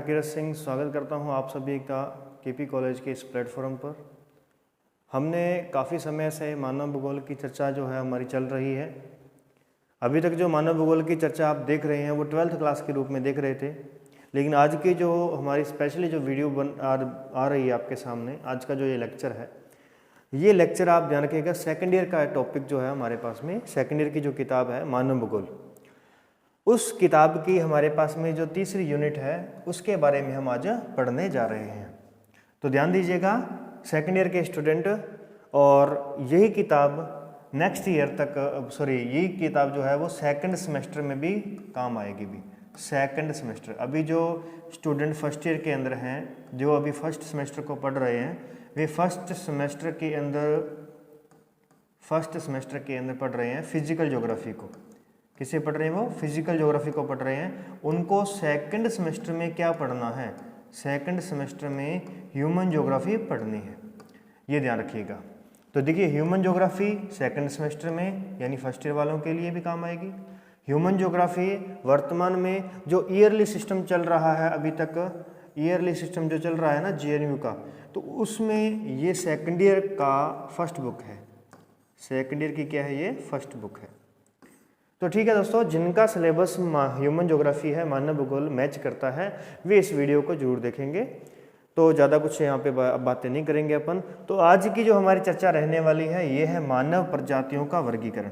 हरकिरत सिंह स्वागत करता हूं आप सभी का केपी कॉलेज के इस प्लेटफॉर्म पर। हमने काफ़ी समय से मानव भूगोल की चर्चा जो है हमारी चल रही है। अभी तक जो मानव भूगोल की चर्चा आप देख रहे हैं वो 12th क्लास के रूप में देख रहे थे, लेकिन आज की जो हमारी स्पेशली जो वीडियो आ रही है आपके सामने, आज का जो ये लेक्चर है, ये लेक्चर आप ध्यान रखिएगा सेकेंड ईयर का टॉपिक जो है हमारे पास में, सेकेंड ईयर की जो किताब है मानव भूगोल, उस किताब की हमारे पास में जो तीसरी यूनिट है उसके बारे में हम आज पढ़ने जा रहे हैं। तो ध्यान दीजिएगा सेकेंड ईयर के स्टूडेंट, और यही किताब नेक्स्ट ईयर तक यही किताब जो है वो सेकंड सेमेस्टर में भी काम आएगी। भी सेकंड सेमेस्टर, अभी जो स्टूडेंट फर्स्ट ईयर के अंदर हैं, जो अभी फर्स्ट सेमेस्टर को पढ़ रहे हैं, वे फर्स्ट सेमेस्टर के अंदर पढ़ रहे हैं फिजिकल ज्योग्राफी को। किसे पढ़ रहे हैं वो? फिजिकल ज्योग्राफी को पढ़ रहे हैं। उनको सेकंड सेमेस्टर में क्या पढ़ना है? सेकंड सेमेस्टर में ह्यूमन ज्योग्राफी पढ़नी है, ये ध्यान रखिएगा। तो देखिए ह्यूमन ज्योग्राफी सेकंड सेमेस्टर में यानी फर्स्ट ईयर वालों के लिए भी काम आएगी। ह्यूमन ज्योग्राफी वर्तमान में जो ईयरली सिस्टम चल रहा है, अभी तक ईयरली सिस्टम जो चल रहा है ना JNU का, तो उसमें ये सेकंड ईयर का फर्स्ट बुक है। सेकंड ईयर की क्या है? ये फर्स्ट बुक है। तो ठीक है दोस्तों, जिनका सिलेबस ह्यूमन ज्योग्राफी है, मानव भूगोल मैच करता है, वे इस वीडियो को जरूर देखेंगे। तो ज़्यादा कुछ यहाँ पे बातें नहीं करेंगे अपन। तो आज की जो हमारी चर्चा रहने वाली है ये है मानव प्रजातियों का वर्गीकरण,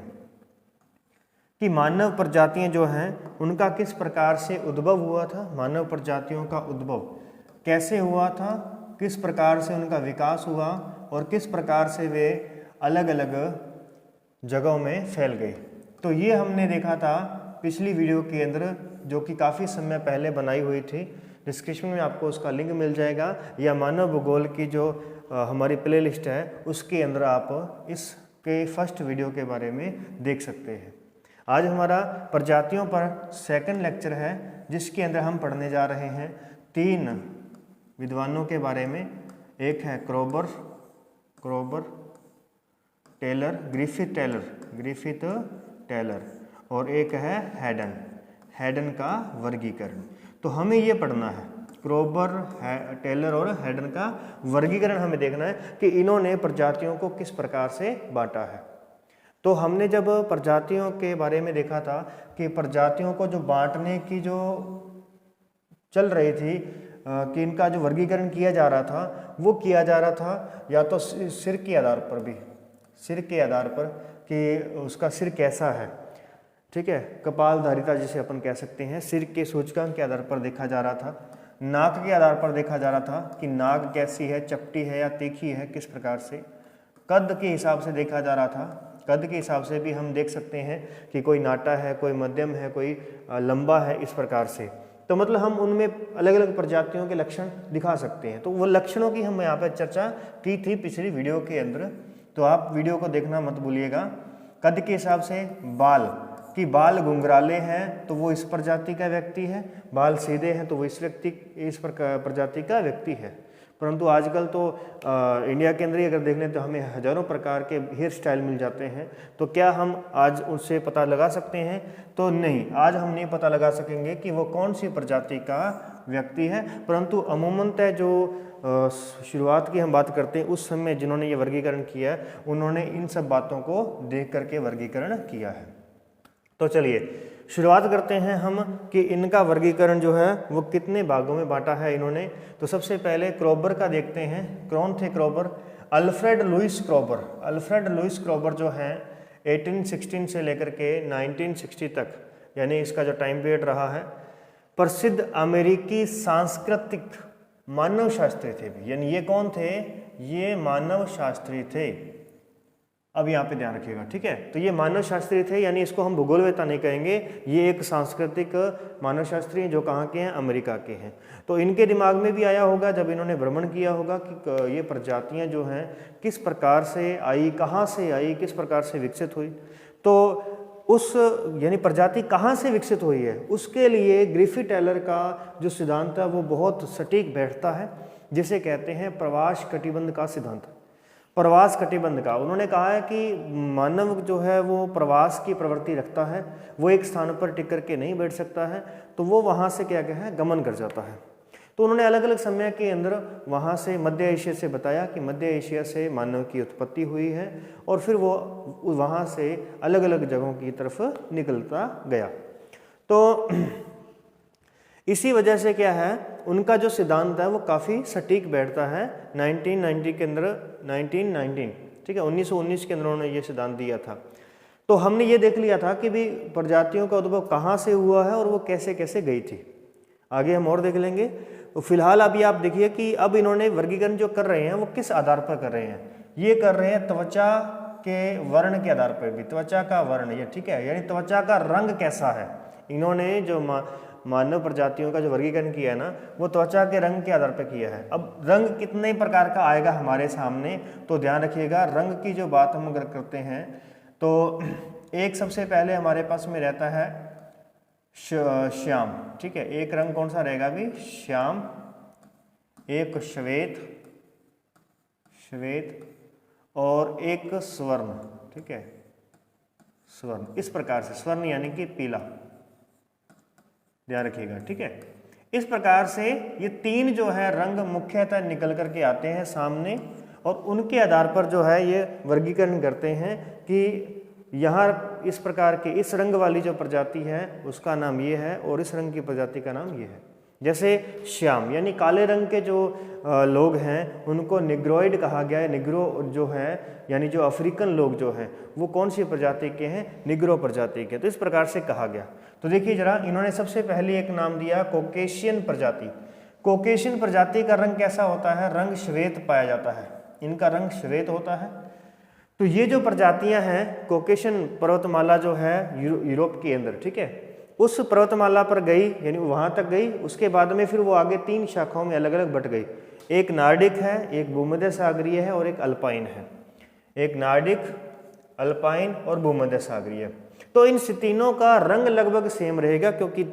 कि मानव प्रजातियाँ जो हैं उनका किस प्रकार से उद्भव हुआ था, मानव प्रजातियों का उद्भव कैसे हुआ था, किस प्रकार से उनका विकास हुआ और किस प्रकार से वे अलग अलग जगहों में फैल गए। तो ये हमने देखा था पिछली वीडियो के अंदर, जो कि काफ़ी समय पहले बनाई हुई थी। डिस्क्रिप्शन में आपको उसका लिंक मिल जाएगा, या मानव भूगोल की जो हमारी प्लेलिस्ट है उसके अंदर आप इसके फर्स्ट वीडियो के बारे में देख सकते हैं। आज हमारा प्रजातियों पर सेकंड लेक्चर है, जिसके अंदर हम पढ़ने जा रहे हैं 3 विद्वानों के बारे में। एक है क्रोबर टेलर, ग्रिफिथ टेलर, और एक है हैडन का वर्गीकरण। तो हमें ये पढ़ना है, क्रोबर, टेलर और हैडन का वर्गीकरण हमें देखना है कि इन्होंने प्रजातियों को किस प्रकार से बांटा है। तो हमने जब प्रजातियों के बारे में देखा था कि प्रजातियों को जो बांटने की जो चल रही थी, कि इनका जो वर्गीकरण किया जा रहा था, वो किया जा रहा था या तो सिर के आधार पर कि उसका सिर कैसा है, ठीक है, कपालधारिता जिसे अपन कह सकते हैं, सिर के सूचकांक के आधार पर देखा जा रहा था। नाक के आधार पर देखा जा रहा था कि नाक कैसी है, चपटी है या तीखी है, किस प्रकार से। कद के हिसाब से देखा जा रहा था, कद के हिसाब से भी हम देख सकते हैं कि कोई नाटा है, कोई मध्यम है, कोई लंबा है, इस प्रकार से। तो मतलब हम उनमें अलग अलग प्रजातियों के लक्षण दिखा सकते हैं। तो वो लक्षणों की हम यहाँ पर चर्चा की थी पिछली वीडियो के अंदर, तो आप वीडियो को देखना मत भूलिएगा। कद के हिसाब से बाल घुंघराले हैं तो वो इस प्रजाति का व्यक्ति है, बाल सीधे हैं तो वो इस प्रजाति का व्यक्ति है। परंतु आजकल तो इंडिया के अंदर ही अगर देख लें तो हमें हजारों प्रकार के हेयर स्टाइल मिल जाते हैं। तो क्या हम आज उससे पता लगा सकते हैं? तो नहीं, आज हम नहीं पता लगा सकेंगे कि वो कौन सी प्रजाति का व्यक्ति है। परंतु अमूमनतः जो शुरुआत की हम बात करते हैं, उस समय जिन्होंने ये वर्गीकरण किया है, उन्होंने इन सब बातों को देख करके वर्गीकरण किया है। तो चलिए शुरुआत करते हैं हम कि इनका वर्गीकरण जो है वो कितने भागों में बांटा है इन्होंने। तो सबसे पहले क्रोबर का देखते हैं। कौन थे क्रोबर? अल्फ्रेड लुईस क्रोबर जो है 1816 से लेकर के 1960 तक, यानी इसका जो टाइम पीरियड रहा है, प्रसिद्ध अमेरिकी सांस्कृतिक मानव शास्त्री थे भी। यानी ये कौन थे? ये मानव शास्त्री थे। अब यहाँ पे ध्यान रखिएगा, ठीक है। तो ये मानव शास्त्री थे, यानी इसको हम भूगोलवेत्ता नहीं कहेंगे, ये एक सांस्कृतिक मानव शास्त्री हैं जो कहाँ के हैं? अमेरिका के हैं। तो इनके दिमाग में भी आया होगा जब इन्होंने भ्रमण किया होगा कि ये प्रजातियाँ जो हैं किस प्रकार से आई, कहाँ से आई, किस प्रकार से विकसित हुई। तो उस यानी प्रजाति कहाँ से विकसित हुई है, उसके लिए ग्रिफिथ टेलर का जो सिद्धांत है वो बहुत सटीक बैठता है, जिसे कहते हैं प्रवास कटिबंध का सिद्धांत। प्रवास कटिबंध का उन्होंने कहा है कि मानव जो है वो प्रवास की प्रवृत्ति रखता है, वो एक स्थान पर टिक करके नहीं बैठ सकता है, तो वो वहाँ से क्या है गमन कर जाता है। तो उन्होंने अलग अलग समय के अंदर वहाँ से मध्य एशिया से बताया कि मध्य एशिया से मानव की उत्पत्ति हुई है और फिर वो वहाँ से अलग अलग जगहों की तरफ निकलता गया। तो इसी वजह से क्या है, उनका जो सिद्धांत है वो काफ़ी सटीक बैठता है। 1990 के अंदर 1919 ठीक है 1919 के अंदर उन्होंने ये सिद्धांत दिया था। तो हमने ये देख लिया था कि भी प्रजातियों का उद्भव कहाँ से हुआ है और वो कैसे कैसे गई थी, आगे हम और देख लेंगे। तो फिलहाल अभी आप देखिए कि अब इन्होंने वर्गीकरण जो कर रहे हैं वो किस आधार पर कर रहे हैं, ये कर रहे हैं त्वचा के वर्ण के आधार पर भी, त्वचा का वर्ण ये ठीक है, यानी त्वचा का रंग कैसा है। इन्होंने जो मानव प्रजातियों का जो वर्गीकरण किया है ना वो त्वचा के रंग के आधार पर किया है। अब रंग कितने प्रकार का आएगा हमारे सामने, तो ध्यान रखिएगा रंग की जो बात हम अगर करते हैं तो एक सबसे पहले हमारे पास में रहता है श्याम, ठीक है, एक रंग कौन सा रहेगा अभी, श्याम, एक श्वेत, श्वेत और एक स्वर्ण, ठीक है, स्वर्ण, इस प्रकार से स्वर्ण यानी कि पीला, ध्यान रखिएगा, ठीक है। इस प्रकार से ये तीन जो है रंग मुख्यतः निकल करके आते हैं सामने और उनके आधार पर जो है ये वर्गीकरण करते हैं कि यहाँ इस प्रकार के इस रंग वाली जो प्रजाति है उसका नाम ये है और इस रंग की प्रजाति का नाम ये है। जैसे श्याम यानी काले रंग के जो लोग हैं उनको निग्रोइड कहा गया है। निग्रो जो है यानी जो अफ्रीकन लोग जो हैं वो कौन सी प्रजाति के हैं, निग्रो प्रजाति के, तो इस प्रकार से कहा गया। तो देखिए जरा, इन्होंने सबसे पहले एक नाम दिया कोकेशियन प्रजाति। कोकेशियन प्रजाति का रंग कैसा होता है, रंग श्वेत पाया जाता है, इनका रंग श्वेत होता है। तो ये जो प्रजातियां हैं कोकेशियन पर्वतमाला जो है यूरोप के अंदर, ठीक है, उस पर्वतमाला पर गई यानी वहां तक गई, उसके बाद में फिर वो आगे तीन शाखाओं में अलग अलग बट गई। एक नार्डिक है, एक भूमध्य सागरीय है और एक अल्पाइन है। एक नार्डिक, अल्पाइन और भूमध्य सागरीय। तो इन तीनों का रंग लगभग सेम रहेगा क्योंकि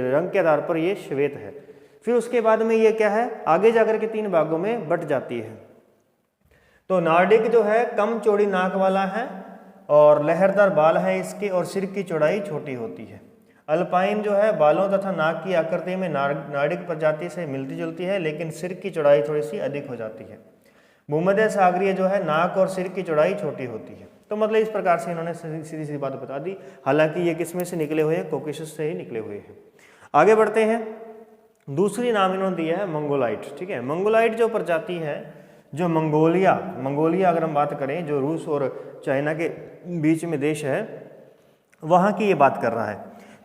रंग के आधार पर ये श्वेत है। फिर उसके बाद में ये क्या है, आगे जाकर के तीन भागों में बट जाती है। तो नार्डिक जो है कम चौड़ी नाक वाला है और लहरदार बाल है इसके और सिर की चौड़ाई छोटी होती है। अल्पाइन जो है बालों तथा नाक की आकृति में नार्डिक प्रजाति से मिलती जुलती है लेकिन सिर की चौड़ाई थोड़ी सी अधिक हो जाती है। भूमध्य सागरीय जो है नाक और सिर की चौड़ाई छोटी होती है। तो मतलब इस प्रकार से इन्होंने सीधी सी बात बता दी, हालांकि ये किस में से निकले हुए हैं, कोकेशस से ही निकले हुए हैं। आगे बढ़ते हैं, दूसरी नाम इन्होंने दिया है मंगोलाइट, ठीक है। मंगोलाइट जो प्रजाति है, जो मंगोलिया अगर हम बात करें जो रूस और चाइना के बीच में देश है, वहाँ की ये बात कर रहा है।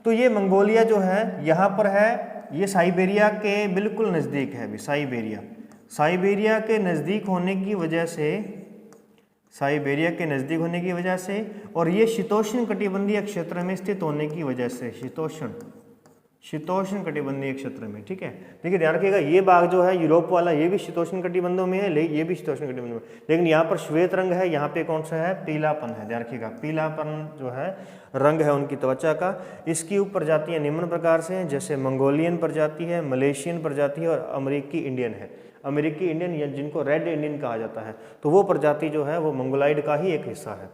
तो ये मंगोलिया जो है यहाँ पर है, ये साइबेरिया के बिल्कुल नज़दीक है। अभी साइबेरिया के नज़दीक होने की वजह से, साइबेरिया के नज़दीक होने की वजह से और ये शीतोष्ण कटिबंधीय क्षेत्र में स्थित होने की वजह से, शीतोष्ण कटिबंधीय क्षेत्र में, ठीक है। देखिए ध्यान रखिएगा, ये भाग जो है यूरोप वाला ये भी शीतोष्ण कटिबंधों में है, ये भी शीतोष्ण कटिबंधों में, लेकिन यहाँ पर श्वेत रंग है, यहाँ पे कौन सा है, पीलापन है। ध्यान रखिएगा, पीलापन जो है रंग है उनकी त्वचा का। इसकी उप प्रजातियाँ निम्न प्रकार से हैं, जैसे मंगोलियन प्रजाति है, मलेशियन प्रजाति है और अमेरिकी इंडियन है। अमेरिकी इंडियन या जिनको रेड इंडियन कहा जाता है, तो वो प्रजाति जो है वो मंगोलाइड का ही एक हिस्सा है।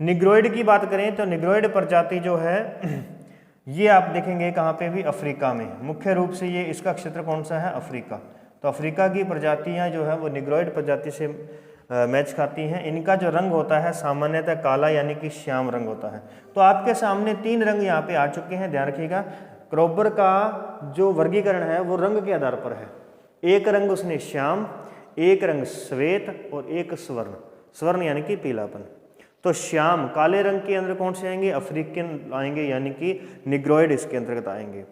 निग्रोइड की बात करें तो निग्रोइड प्रजाति जो है ये आप देखेंगे कहाँ पे भी, अफ्रीका में। मुख्य रूप से ये इसका क्षेत्र कौन सा है, अफ्रीका। तो अफ्रीका की प्रजातियाँ जो है वो निग्रोइड प्रजाति से मैच खाती हैं। इनका जो रंग होता है सामान्यतः काला यानी कि श्याम रंग होता है। तो आपके सामने तीन रंग यहाँ पे आ चुके हैं, ध्यान रखिएगा। क्रोबर का जो वर्गीकरण है वो रंग के आधार पर है। एक रंग उसने श्याम, एक रंग श्वेत और एक स्वर्ण यानी कि पीलापन। तो श्याम काले रंग के अंदर कौन से आएंगे, अफ्रीकन आएंगे यानी कि निग्रोइड इसके अंतर्गत आएंगे।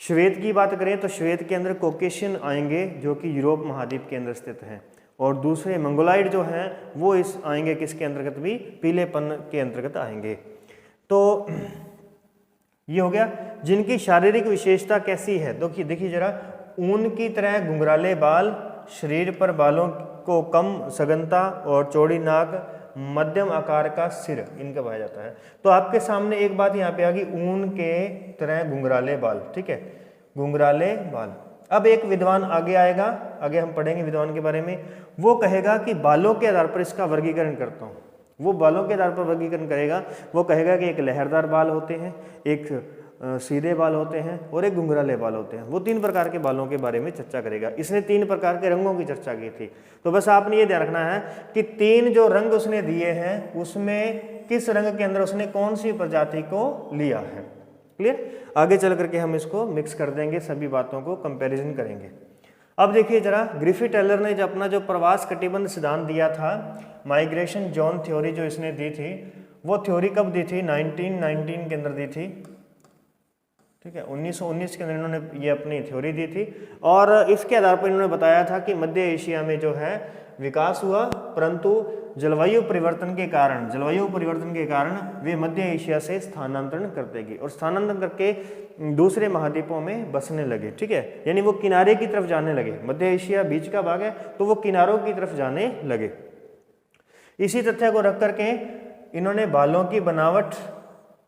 श्वेत की बात करें तो श्वेत के अंदर कोकेशियन आएंगे जो कि यूरोप महाद्वीप के अंदर स्थित हैं। और दूसरे मंगोलाइड जो हैं वो इस आएंगे किसके अंतर्गत भी, पीलेपन के अंतर्गत आएंगे। तो ये हो गया। जिनकी शारीरिक विशेषता कैसी है, देखिए जरा, ऊन की तरह घुंघराले बाल, शरीर पर बालों को कम सघनता और चौड़ी नाक, मध्यम आकार का सिर इनका पाया जाता है। तो आपके सामने एक बात यहाँ पे आ गई, ऊन के तरह घुंघराले बाल, ठीक है, घुंघराले बाल। अब एक विद्वान आगे आएगा, आगे हम पढ़ेंगे विद्वान के बारे में, वो कहेगा कि बालों के आधार पर इसका वर्गीकरण करता हूँ। वो बालों के आधार पर वर्गीकरण करेगा, वो कहेगा कि एक लहरदार बाल होते हैं, एक सीधे बाल होते हैं और एक घुंघराले बाल होते हैं। वो 3 प्रकार के बालों के बारे में चर्चा करेगा। इसने 3 प्रकार के रंगों की चर्चा की थी। तो बस आपने ये ध्यान रखना है कि 3 जो रंग उसने दिए हैं उसमें किस रंग के अंदर उसने कौन सी प्रजाति को लिया है। क्लियर। आगे चल करके हम इसको मिक्स कर देंगे, सभी बातों को कंपैरिजन करेंगे। अब देखिए जरा, ग्रिफिथ टेलर ने अपना जो प्रवास कटिबंध सिद्धांत दिया था, माइग्रेशन जोन थ्योरी जो इसने दी थी, वो थ्योरी कब दी थी? 1919 के अंदर दी थी। ठीक है, 1919 के अंदर इन्होंने ये अपनी थ्योरी दी थी और इसके आधार पर इन्होंने बताया था कि मध्य एशिया में जो है विकास हुआ, परंतु जलवायु परिवर्तन के कारण वे मध्य एशिया से स्थानांतरण करते गए और स्थानांतरण करके दूसरे महाद्वीपों में बसने लगे। ठीक है, यानी वो किनारे की तरफ जाने लगे। मध्य एशिया बीच का भाग है तो वो किनारों की तरफ जाने लगे। इसी तथ्य को रख करके इन्होंने बालों की बनावट,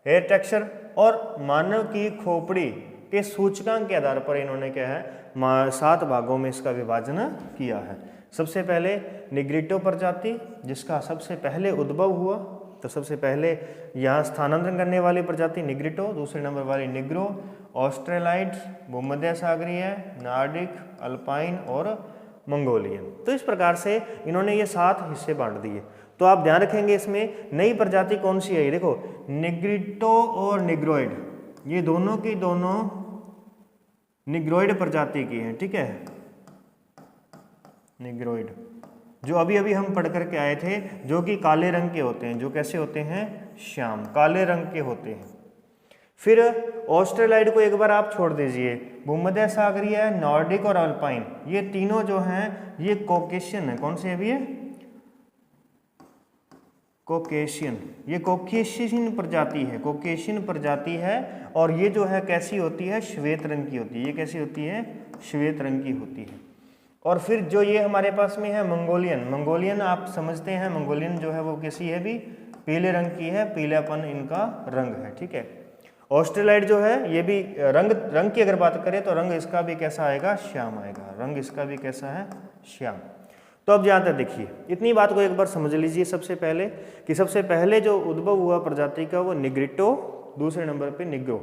हेयर टेक्सचर और मानव की खोपड़ी के सूचकांक के आधार पर इन्होंने क्या है 7 भागों में इसका विभाजन किया है। सबसे पहले निग्रिटो प्रजाति, जिसका सबसे पहले उद्भव हुआ, तो सबसे पहले यहाँ स्थानांतरण करने वाली प्रजाति निग्रिटो, दूसरे नंबर वाली निग्रो, ऑस्ट्रेलाइड, भूमध्य सागरीय, नॉर्डिक, अल्पाइन और मंगोलियन। तो इस प्रकार से इन्होंने ये 7 हिस्से बांट दिए। तो आप ध्यान रखेंगे इसमें नई प्रजाति कौन सी है। देखो, निग्रिटो और निग्रोइड, ये दोनों की दोनों निग्रोइड प्रजाति की हैं। ठीक है, निग्रोइड जो अभी अभी हम पढ़ करके आए थे, जो कि काले रंग के होते हैं। जो कैसे होते हैं? श्याम, काले रंग के होते हैं। फिर ऑस्ट्रेलाइड को एक बार आप छोड़ दीजिए, भूमध्य सागरीय, नॉर्डिक और अल्पाइन, ये तीनों जो हैं ये कॉकेशियन है। कौन से है ये? कॉकेशियन। ये कॉकेशियन प्रजाति है, कॉकेशियन प्रजाति है। और ये जो है कैसी होती है? श्वेत रंग की होती है। ये कैसी होती है? श्वेत रंग की होती है। और फिर जो ये हमारे पास में है मंगोलियन, मंगोलियन आप समझते हैं, मंगोलियन जो है वो कैसी है? भी पीले रंग की है, पीलापन इनका रंग है। ठीक है। ऑस्ट्रेलाइड जो है ये भी रंग की अगर बात करें तो रंग इसका भी कैसा आएगा? श्याम आएगा। रंग इसका भी कैसा है? श्याम। तो अब जहाँ तक देखिए, इतनी बात को एक बार समझ लीजिए सबसे पहले कि सबसे पहले जो उद्भव हुआ प्रजाति का वो निग्रिटो, दूसरे नंबर पे निग्रो।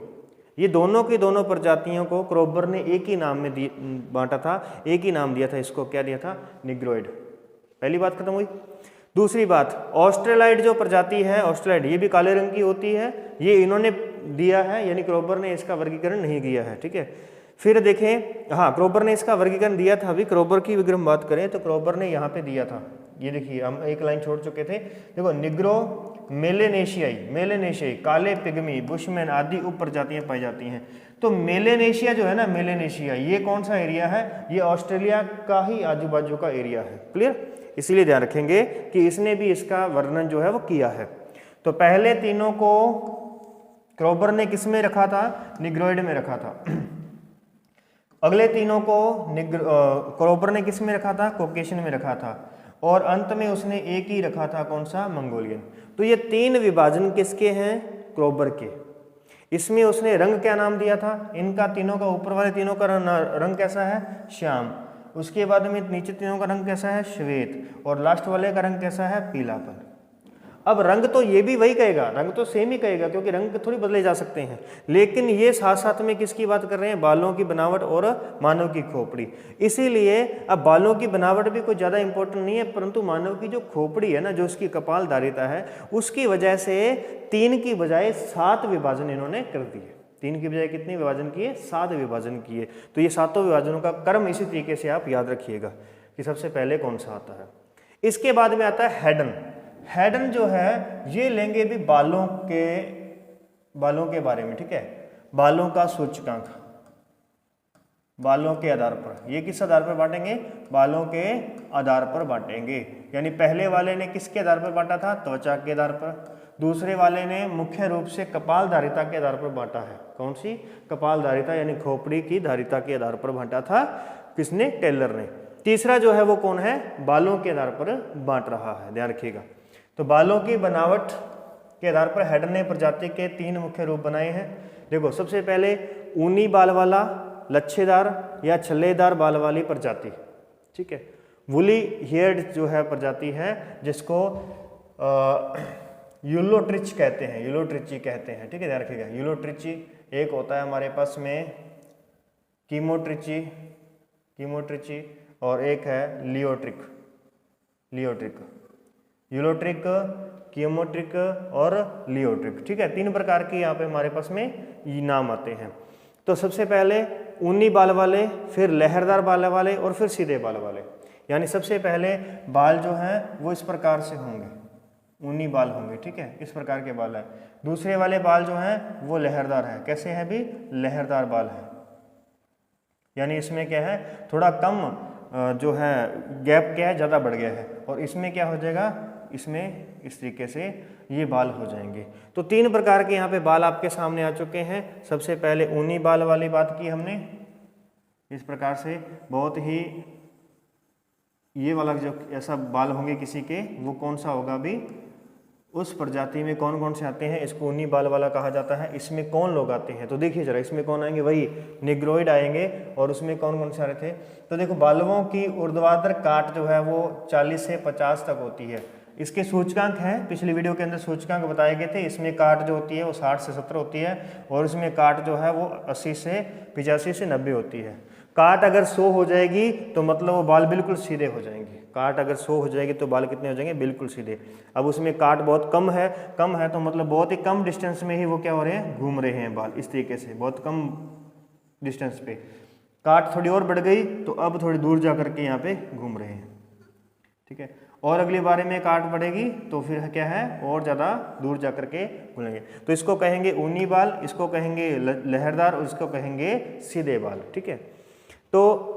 ये दोनों की दोनों प्रजातियों को क्रोबर ने एक ही नाम में बांटा था, एक ही नाम दिया था इसको। क्या दिया था? निग्रोइड। पहली बात खत्म हुई। दूसरी बात, ऑस्ट्रेलाइड जो प्रजाति है, ऑस्ट्रेलाइड ये भी काले रंग की होती है। ये इन्होंने दिया है, यानी क्रोबर ने इसका वर्गीकरण नहीं किया है। ठीक है। फिर देखें, हाँ क्रोबर ने इसका वर्गीकरण दिया था। अभी क्रोबर की अगर हम बात करें तो क्रोबर ने यहाँ पे दिया था, ये देखिए हम एक लाइन छोड़ चुके थे। देखो, निग्रो, मेलेनेशियाई, काले पिग्मी, बुशमैन आदि उप प्रजातियां पाई जाती हैं। तो मेलेनेशिया जो है ना, मेलेनेशिया ये कौन सा एरिया है? ये ऑस्ट्रेलिया का ही आजू बाजू का एरिया है। क्लियर। इसीलिए ध्यान रखेंगे कि इसने भी इसका वर्णन जो है वो किया है। तो पहले तीनों को क्रोबर ने किस में रखा था? निग्रोइड में रखा था। अगले तीनों को क्रोबर ने किस में रखा था? कॉकेशियन में रखा था। और अंत में उसने एक ही रखा था, कौन सा? मंगोलियन। तो ये 3 विभाजन किसके हैं? क्रोबर के। इसमें उसने रंग क्या नाम दिया था? इनका तीनों का, ऊपर वाले तीनों का रंग कैसा है? श्याम। उसके बाद में नीचे तीनों का रंग कैसा है? श्वेत। और लास्ट वाले का रंग कैसा है? पीलापन। अब रंग तो ये भी वही कहेगा, रंग तो सेम ही कहेगा, क्योंकि रंग थोड़ी बदले जा सकते हैं। लेकिन ये साथ साथ में किसकी बात कर रहे हैं? बालों की बनावट और मानव की खोपड़ी। इसीलिए अब बालों की बनावट भी कोई ज़्यादा इंपॉर्टेंट नहीं है, परंतु मानव की जो खोपड़ी है ना, जो उसकी कपालधारिता है, उसकी वजह से 3 की बजाय 7 विभाजन इन्होंने कर दिए। 3 की बजाय कितने विभाजन किए? 7 विभाजन किए। तो ये 7 विभाजनों का क्रम इसी तरीके से आप याद रखिएगा कि सबसे पहले कौन सा आता है। इसके बाद में आता है हेडन। हेडन जो है ये लेंगे भी बालों के बारे में। ठीक है, बालों का सूचकांक, बालों के आधार पर। ये किस आधार पर बांटेंगे? बालों के आधार पर बांटेंगे। यानी पहले वाले ने किसके आधार पर बांटा था? त्वचा के आधार पर। दूसरे वाले ने मुख्य रूप से कपालधारिता के आधार पर बांटा है। कौन सी? कपालधारिता, यानी खोपड़ी की धारिता के आधार पर बांटा था। किसने? टेलर ने। तीसरा जो है वो कौन है? बालों के आधार पर बांट रहा है, ध्यान रखिएगा। तो बालों की बनावट के आधार पर हेडन ने प्रजाति के 3 मुख्य रूप बनाए हैं। देखो, सबसे पहले ऊनी बाल वाला, लच्छेदार या छल्लेदार बाल वाली प्रजाति। ठीक है। वुली हेयर्ड जो है प्रजाति है, जिसको यूलोट्रिच कहते हैं, यूलोट्रिची कहते हैं। ठीक है, ध्यान रखिएगा, यूलोट्रिची एक होता है हमारे पास में कीमोट्रिची, और एक है लियोट्रिक, यूलोट्रिक, कीमोट्रिक और लियोट्रिक। ठीक है, 3 प्रकार के यहाँ पे हमारे पास में ये नाम आते हैं। तो सबसे पहले ऊनी बाल वाले, फिर लहरदार बाल वाले और फिर सीधे बाल वाले। यानी सबसे पहले बाल जो हैं वो इस प्रकार से होंगे, ऊनी बाल होंगे। ठीक है, इस प्रकार के बाल है। दूसरे वाले बाल जो हैं वो लहरदार है। कैसे हैं भी? लहरदार बाल है। यानी इसमें क्या है, थोड़ा कम जो है गैप क्या है, ज़्यादा बढ़ गया है। और इसमें क्या हो जाएगा, इसमें इस तरीके से ये बाल हो जाएंगे। तो 3 प्रकार के यहाँ पे बाल आपके सामने आ चुके हैं। सबसे पहले ऊनी बाल वाली बात की हमने, इस प्रकार से बहुत ही ये वाला जो ऐसा बाल होंगे किसी के, वो कौन सा होगा भी, उस प्रजाति में कौन कौन से आते हैं, इसको ऊनी बाल वाला कहा जाता है। इसमें कौन लोग आते हैं, तो देखिए जरा, इसमें कौन आएंगे, वही निग्रोइड आएंगे। और उसमें कौन कौन से आ रहे थे, तो देखो बालवों की ऊर्ध्वाधर काट जो है वो 40 से 50 तक होती है। इसके सूचकांक हैं, पिछली वीडियो के अंदर सूचकांक बताए गए थे। इसमें काट जो होती है वो 60 से 70 होती है, और इसमें काट जो है वो 80 से 85 से 90 होती है। काट अगर 100 हो जाएगी तो मतलब वो बाल बिल्कुल सीधे हो जाएंगे। काट अगर 100 हो जाएगी तो बाल कितने हो जाएंगे, बिल्कुल सीधे। अब उसमें काट बहुत कम है तो मतलब बहुत ही कम डिस्टेंस में ही वो क्या हो रहे हैं, घूम रहे हैं बाल, इस तरीके से बहुत कम डिस्टेंस पे। काट थोड़ी और बढ़ गई तो अब थोड़ी दूर जा करके यहाँ पे घूम रहे हैं। ठीक है, और अगली बारी में काट बढ़ेगी तो फिर क्या है, और ज़्यादा दूर जा करके घूमेंगे। तो इसको कहेंगे ऊनी बाल, इसको कहेंगे लहरदार, और इसको कहेंगे सीधे बाल। ठीक है, तो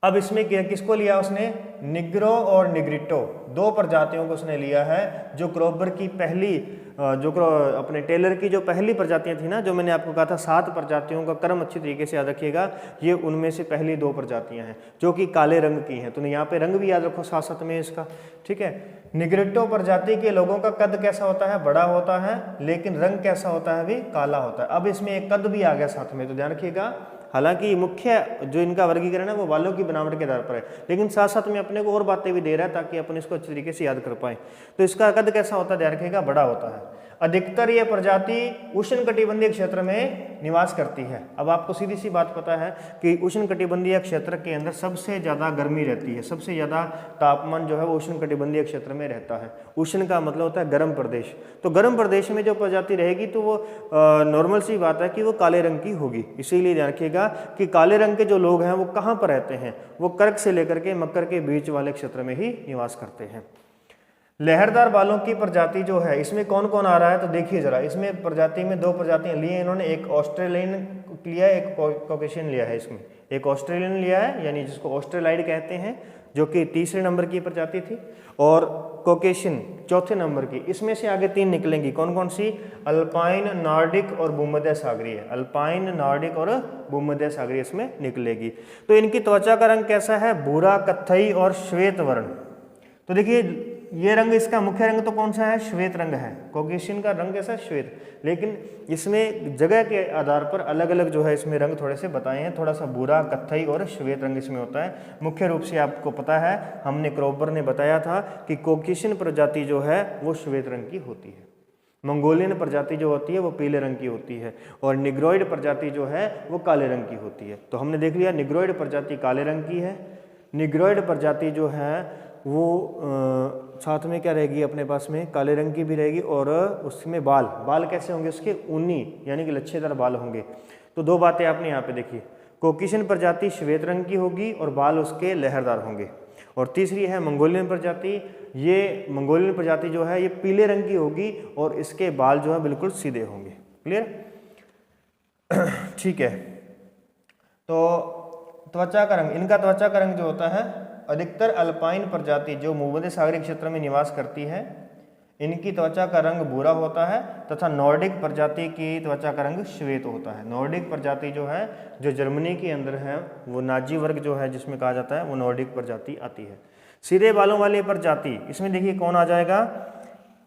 अब इसमें क्या किसको लिया उसने, निग्रो और निग्रिटो, 2 प्रजातियों को उसने लिया है। जो क्रोबर की पहली अपने टेलर की जो पहली प्रजातियां थी ना, जो मैंने आपको कहा था 7 प्रजातियों का क्रम अच्छी तरीके से याद रखिएगा, ये उनमें से पहली 2 प्रजातियां हैं जो कि काले रंग की हैं। तो यहाँ पे रंग भी याद रखो साथ साथ में इसका। ठीक है, निग्रिटो प्रजाति के लोगों का कद कैसा होता है, बड़ा होता है, लेकिन रंग कैसा होता है भी, काला होता है। अब इसमें एक कद भी आ गया साथ में, तो ध्यान रखिएगा। हालांकि मुख्य जो इनका वर्गीकरण है वो बालों की बनावट के आधार पर है, लेकिन साथ साथ में अपने को और बातें भी दे रहा है ताकि अपन इसको अच्छी तरीके से याद कर पाए। तो इसका कद कैसा होता है, ध्यान रखिएगा, बड़ा होता है। अधिकतर यह प्रजाति उष्णकटिबंधीय क्षेत्र में निवास करती है। अब आपको सीधी सी बात पता है कि उष्णकटिबंधीय क्षेत्र के अंदर सबसे ज़्यादा गर्मी रहती है, सबसे ज़्यादा तापमान जो है वो उष्णकटिबंधीय क्षेत्र में रहता है। उष्ण का मतलब होता है गर्म प्रदेश। तो गर्म प्रदेश में जो प्रजाति रहेगी तो वो नॉर्मल सी बात है कि वो काले रंग की होगी। इसीलिए ध्यान रखिएगा कि काले रंग के जो लोग हैं वो कहाँ पर रहते हैं, वो कर्क से लेकर के मकर के बीच वाले क्षेत्र में ही निवास करते हैं। लहरदार बालों की प्रजाति जो है, इसमें कौन कौन आ रहा है, तो देखिए जरा, इसमें प्रजाति में 2 प्रजातियां ली हैं इन्होंने, एक ऑस्ट्रेलियन लिया है, एक कॉकेशियन लिया है। इसमें एक ऑस्ट्रेलियन लिया है, यानी जिसको ऑस्ट्रेलाइड कहते हैं, जो कि 3रे नंबर की प्रजाति थी, और कॉकेशियन 4थे नंबर की। इसमें से आगे 3 निकलेंगी, कौन कौन सी, अल्पाइन, नॉर्डिक और भूमध्य सागरीय। अल्पाइन, नॉर्डिक और भूमध्य सागरीय इसमें निकलेगी। तो इनकी त्वचा का रंग कैसा है, भूरा, कत्थई और श्वेत वर्ण। तो देखिए ये रंग, इसका मुख्य रंग तो कौन सा है, श्वेत रंग है। कॉकेशियन का रंग कैसा है, श्वेत। लेकिन इसमें जगह के आधार पर अलग अलग जो है इसमें रंग थोड़े से बताए हैं, थोड़ा सा भूरा, कत्थई और श्वेत रंग इसमें होता है। मुख्य रूप से आपको पता है, हमने क्रोबर ने बताया था कि कॉकेशियन प्रजाति जो है वो श्वेत रंग की होती है, मंगोलियन प्रजाति जो होती है वो पीले रंग की होती है, और निग्रोइड प्रजाति जो है वो काले रंग की होती है। तो हमने देख लिया निग्रोइड प्रजाति काले रंग की है। निग्रोइड प्रजाति जो है वो साथ में क्या रहेगी अपने पास में, काले रंग की भी रहेगी, और उसमें बाल कैसे होंगे उसके, ऊनी यानी कि लच्छेदार बाल होंगे। तो 2 बातें आपने यहाँ पे देखी, कॉकेशियन प्रजाति श्वेत रंग की होगी और बाल उसके लहरदार होंगे। और तीसरी है मंगोलियन प्रजाति, ये मंगोलियन प्रजाति जो है ये पीले रंग की होगी और इसके बाल जो है बिल्कुल सीधे होंगे। क्लियर, ठीक है। तो त्वचा का रंग, इनका त्वचा का रंग जो होता है, अधिकतर अल्पाइन प्रजाति जो भूमध्य सागरीय क्षेत्र में निवास करती है, इनकी त्वचा का रंग भूरा होता है, तथा नॉर्डिक प्रजाति की त्वचा का रंग श्वेत होता है। नॉर्डिक प्रजाति जो है, जो जर्मनी के अंदर है, वो नाजी वर्ग जो है जिसमें कहा जाता है, वो नॉर्डिक प्रजाति आती है। सीधे बालों वाली प्रजाति, इसमें देखिए कौन आ जाएगा,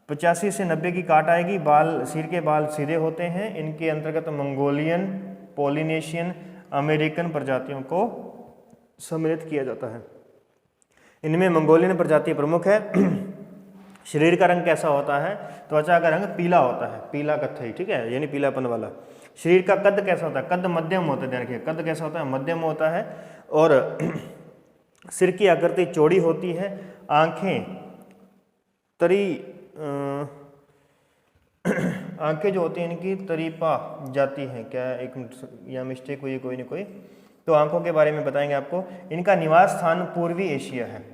85 से 90 की काट आएगी, बाल, सिर के बाल सीधे होते हैं। इनके अंतर्गत मंगोलियन, पोलिनेशियन, अमेरिकन प्रजातियों को सम्मिलित किया जाता है। इनमें मंगोलियन प्रजाति प्रमुख है। शरीर का रंग कैसा होता है, त्वचा का रंग पीला होता है, पीला कत्थई, ठीक है, यानी पीलापन वाला। शरीर का कद कैसा होता है, कद मध्यम होता है, ध्यान रखिए कद कैसा होता है, मध्यम होता है। और सिर की आकृति चौड़ी होती है, आंखें आंखें जो होती हैं इनकी तरीपा जाती हैं, क्या एक मिनट यहाँ मिस्टेक हुई है कोई ना कोई, तो आंखों के बारे में बताएंगे आपको। इनका निवास स्थान पूर्वी एशिया है,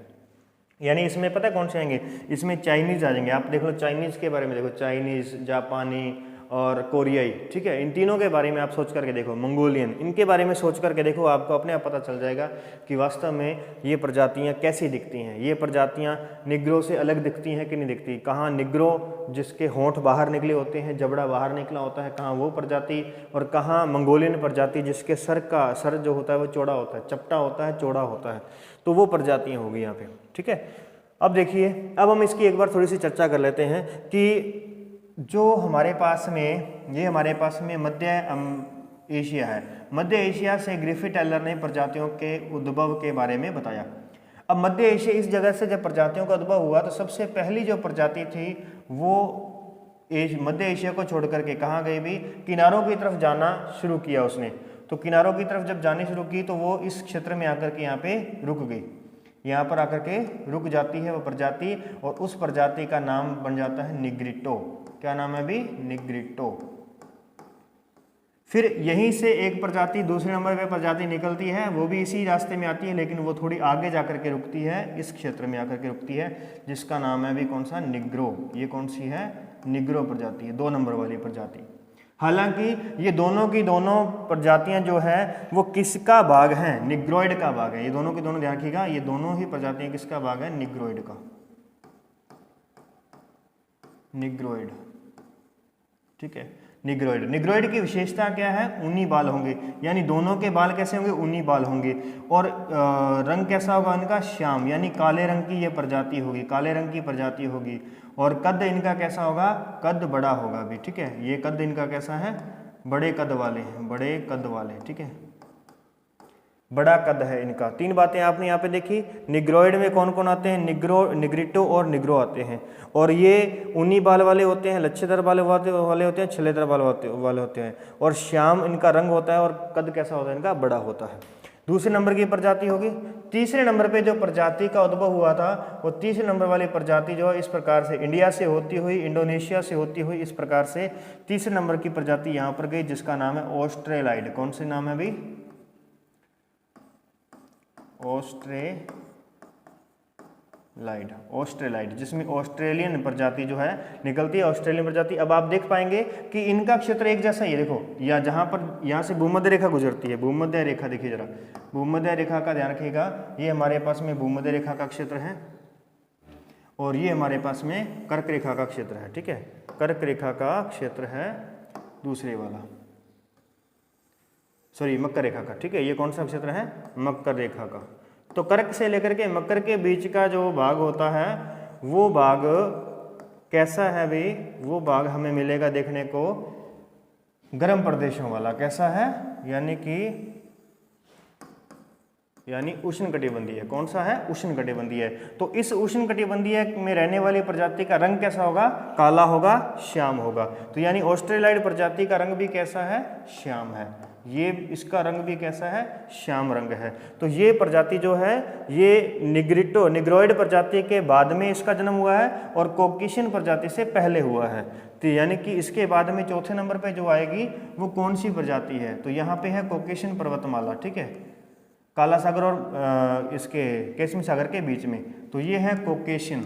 यानी इसमें पता है कौन से आएंगे, इसमें चाइनीज आ जाएंगे। आप देख लो चाइनीज के बारे में देखो, चाइनीज, जापानी और कोरियाई, ठीक है, इन तीनों के बारे में आप सोच करके देखो, मंगोलियन, इनके बारे में सोच करके देखो, आपको अपने आप पता चल जाएगा कि वास्तव में ये प्रजातियां कैसी दिखती हैं। ये प्रजातियां निग्रो से अलग दिखती हैं कि नहीं दिखती, कहाँ निग्रो जिसके होंठ बाहर निकले होते हैं, जबड़ा बाहर निकला होता है, कहाँ वो प्रजाति, और कहाँ मंगोलियन प्रजाति जिसके सर जो होता है वो चौड़ा होता है, चपटा होता है, चौड़ा होता है, तो वो प्रजातियाँ होगी यहाँ पे, ठीक है। अब देखिए, अब हम इसकी एक बार थोड़ी सी चर्चा कर लेते हैं कि जो हमारे पास में, ये हमारे पास में मध्य एशिया है, मध्य एशिया से ग्रिफिथ एलर ने प्रजातियों के उद्भव के बारे में बताया। अब मध्य एशिया इस जगह से जब प्रजातियों का उद्भव हुआ तो सबसे पहली जो प्रजाति थी वो मध्य एशिया को छोड़ करके कहाँ गई भी, किनारों की तरफ जाना शुरू किया उसने। तो किनारों की तरफ जब जानी शुरू की तो वो इस क्षेत्र में आकर के यहाँ पे रुक गई, यहाँ पर आकर के रुक जाती है वो प्रजाति, और उस प्रजाति का नाम बन जाता है निग्रिटो। क्या नाम है अभी, निग्रिटो। फिर यहीं से एक प्रजाति दूसरे नंबर पे प्रजाति निकलती है, वो भी इसी रास्ते में आती है, लेकिन वो थोड़ी आगे जाकर के रुकती है, इस क्षेत्र में आकर के रुकती है, जिसका नाम है अभी कौन सा, निग्रो। ये कौन सी है, निग्रो प्रजाति है, 2 नंबर वाली प्रजाति। हालांकि ये दोनों की दोनों प्रजातियां जो है वो किसका भाग हैं, निग्रोइड का भाग है। ये दोनों की दोनों ध्यान रखिएगा, ये दोनों ही प्रजातियां किसका भाग है, निग्रोइड का, निग्रोइड, ठीक है, निग्रोइड। निग्रोइड की विशेषता क्या है, ऊनी बाल होंगे, यानी दोनों के बाल कैसे होंगे, ऊनी बाल होंगे, और रंग कैसा होगा इनका, श्याम, यानी काले रंग की ये प्रजाति होगी, काले रंग की प्रजाति होगी। और कद इनका कैसा होगा, कद बड़ा होगा भी, ठीक है, ये कद इनका कैसा है, बड़े कद वाले हैं, बड़े कद वाले, ठीक है, बड़ा कद है इनका। 3 बातें आपने यहाँ पे देखी। निग्रोइड में कौन कौन आते हैं, निग्रिटो और निग्रो आते हैं, और ये ऊनी बाल वाले होते हैं, लच्छेदार बाल वाले होते हैं, छल्लेदार बाल वाले होते हैं, और श्याम इनका रंग होता है, और कद कैसा होता है इनका, बड़ा होता है। दूसरे नंबर की प्रजाति होगी। तीसरे नंबर पे जो प्रजाति का उद्भव हुआ था वो तीसरे नंबर वाली प्रजाति जो है इस प्रकार से इंडिया से होती हुई, इंडोनेशिया से होती हुई, इस प्रकार से तीसरे नंबर की प्रजाति यहाँ पर गई, जिसका नाम है ऑस्ट्रेलाइड। कौन से नाम है अभी, ऑस्ट्रेलाइड, जिसमें ऑस्ट्रेलियन प्रजाति जो है निकलती है, ऑस्ट्रेलियन प्रजाति। अब आप देख पाएंगे कि इनका क्षेत्र एक जैसा ही है, देखो या जहाँ पर यहाँ से भूमध्य रेखा गुजरती है, भूमध्य रेखा देखिए जरा, भूमध्य रेखा का ध्यान रखिएगा, ये हमारे पास में भूमध्य रेखा का क्षेत्र है, और ये हमारे पास में कर्क रेखा का क्षेत्र है, ठीक है, कर्क रेखा का क्षेत्र है दूसरे वाला, सॉरी मकर रेखा का, ठीक है, ये कौन सा क्षेत्र है, मकर रेखा का। तो कर्क से लेकर के मकर के बीच का जो भाग होता है वो भाग कैसा है भाई, वो भाग हमें मिलेगा देखने को गर्म प्रदेशों वाला, कैसा है, यानी उष्णकटिबंधीय। कौन सा है, उष्णकटिबंधीय। तो इस उष्णकटिबंधीय में रहने वाली प्रजाति का रंग कैसा होगा, काला होगा, श्याम होगा। तो यानी ऑस्ट्रेलाइड प्रजाति का रंग भी कैसा है, श्याम है, ये इसका रंग भी कैसा है, श्याम रंग है। तो ये प्रजाति जो है ये निग्रोइड प्रजाति के बाद में इसका जन्म हुआ है, और कॉकेशियन प्रजाति से पहले हुआ है। तो यानी कि इसके बाद में चौथे नंबर पे जो आएगी वो कौन सी प्रजाति है, तो यहाँ पे है कॉकेशियन पर्वतमाला, ठीक है, काला सागर और इसके कैस्मी सागर के बीच में, तो ये है कॉकेशियन।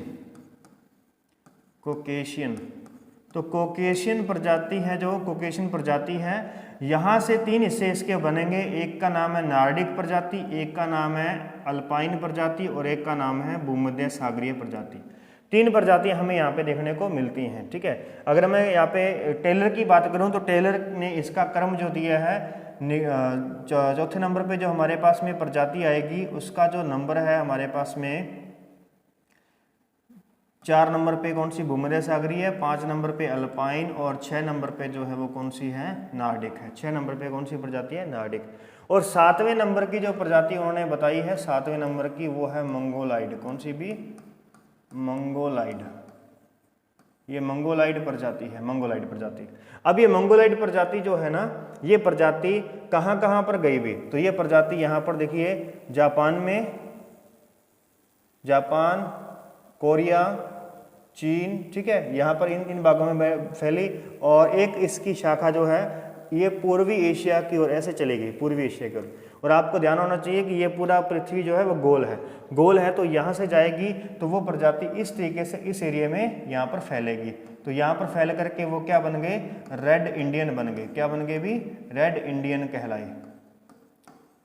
तो कॉकेशियन प्रजाति है, जो कॉकेशियन प्रजाति है, यहाँ से 3 हिस्से इसके बनेंगे, एक का नाम है नार्डिक प्रजाति, एक का नाम है अल्पाइन प्रजाति, और एक का नाम है भूमध्य सागरीय प्रजाति। 3 प्रजातियां हमें यहाँ पे देखने को मिलती हैं, ठीक है। अगर मैं यहाँ पे टेलर की बात करूँ तो टेलर ने इसका क्रम जो दिया है, चौथे नंबर पे जो हमारे पास में प्रजाति आएगी उसका जो नंबर है हमारे पास में 4 नंबर पे कौन सी, भूमध्य सागरीय है, 5 नंबर पे अल्पाइन, और 6 नंबर पे जो है वो कौन सी है, नार्डिक है। 6 नंबर पे कौन सी प्रजाति है, नार्डिक। और 7वें नंबर की जो प्रजाति उन्होंने बताई है 7वें नंबर की, वो है मंगोलाइड। कौन सी भी, मंगोलाइड। ये मंगोलाइड प्रजाति है, मंगोलाइड प्रजाति। अब ये मंगोलाइड प्रजाति जो है ना, ये प्रजाति कहाँ कहाँ पर गई भी, तो ये प्रजाति यहाँ पर देखिए जापान में, जापान, कोरिया, चीन, ठीक है, यहाँ पर इन भागों में फैली। और एक इसकी शाखा जो है ये पूर्वी एशिया की ओर ऐसे चली गई, पूर्वी एशिया की ओर। और आपको ध्यान होना चाहिए कि ये पूरा पृथ्वी जो है वो गोल है, गोल है, तो यहाँ से जाएगी तो वो प्रजाति इस तरीके से इस एरिया में यहाँ पर फैलेगी। तो यहाँ पर फैल करके वो क्या बन गए, रेड इंडियन बन गए। क्या बन गए भी, रेड इंडियन कहलाए,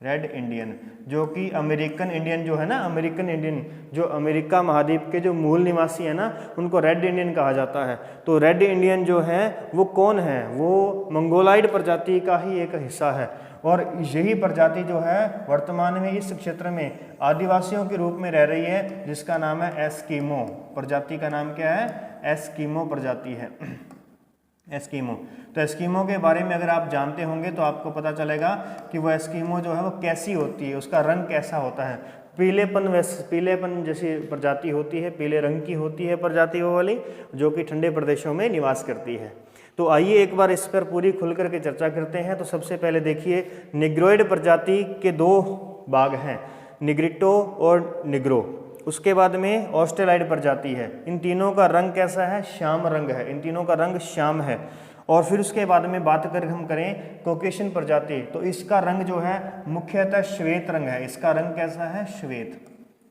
रेड इंडियन, जो कि अमेरिकन इंडियन जो है ना, अमेरिकन इंडियन जो अमेरिका महाद्वीप के जो मूल निवासी है ना, उनको रेड इंडियन कहा जाता है। तो रेड इंडियन जो है वो कौन है, वो मंगोलाइड प्रजाति का ही एक हिस्सा है। और यही प्रजाति जो है वर्तमान में इस क्षेत्र में आदिवासियों के रूप में रह रही है, जिसका नाम है एस्किमो। प्रजाति का नाम क्या है, एस्किमो प्रजाति है, एस्किमो। तो एस्किमो के बारे में अगर आप जानते होंगे तो आपको पता चलेगा कि वो एस्किमो जो है वो कैसी होती है, उसका रंग कैसा होता है। पीलेपन जैसी प्रजाति होती है, पीले रंग की होती है प्रजाति वो वाली, जो कि ठंडे प्रदेशों में निवास करती है। तो आइए एक बार इस पर पूरी खुल करके चर्चा करते हैं। तो सबसे पहले देखिए, निग्रोइड प्रजाति के दो भाग हैं, निग्रिटो और निग्रो। उसके बाद में ऑस्ट्रेलाइड प्रजाति है। इन तीनों का रंग कैसा है, श्याम रंग है, इन तीनों का रंग श्याम है। और फिर उसके बाद में बात कर हम करें कॉकेशियन प्रजाति, तो इसका रंग जो है मुख्यतः श्वेत रंग है। इसका रंग कैसा है, श्वेत,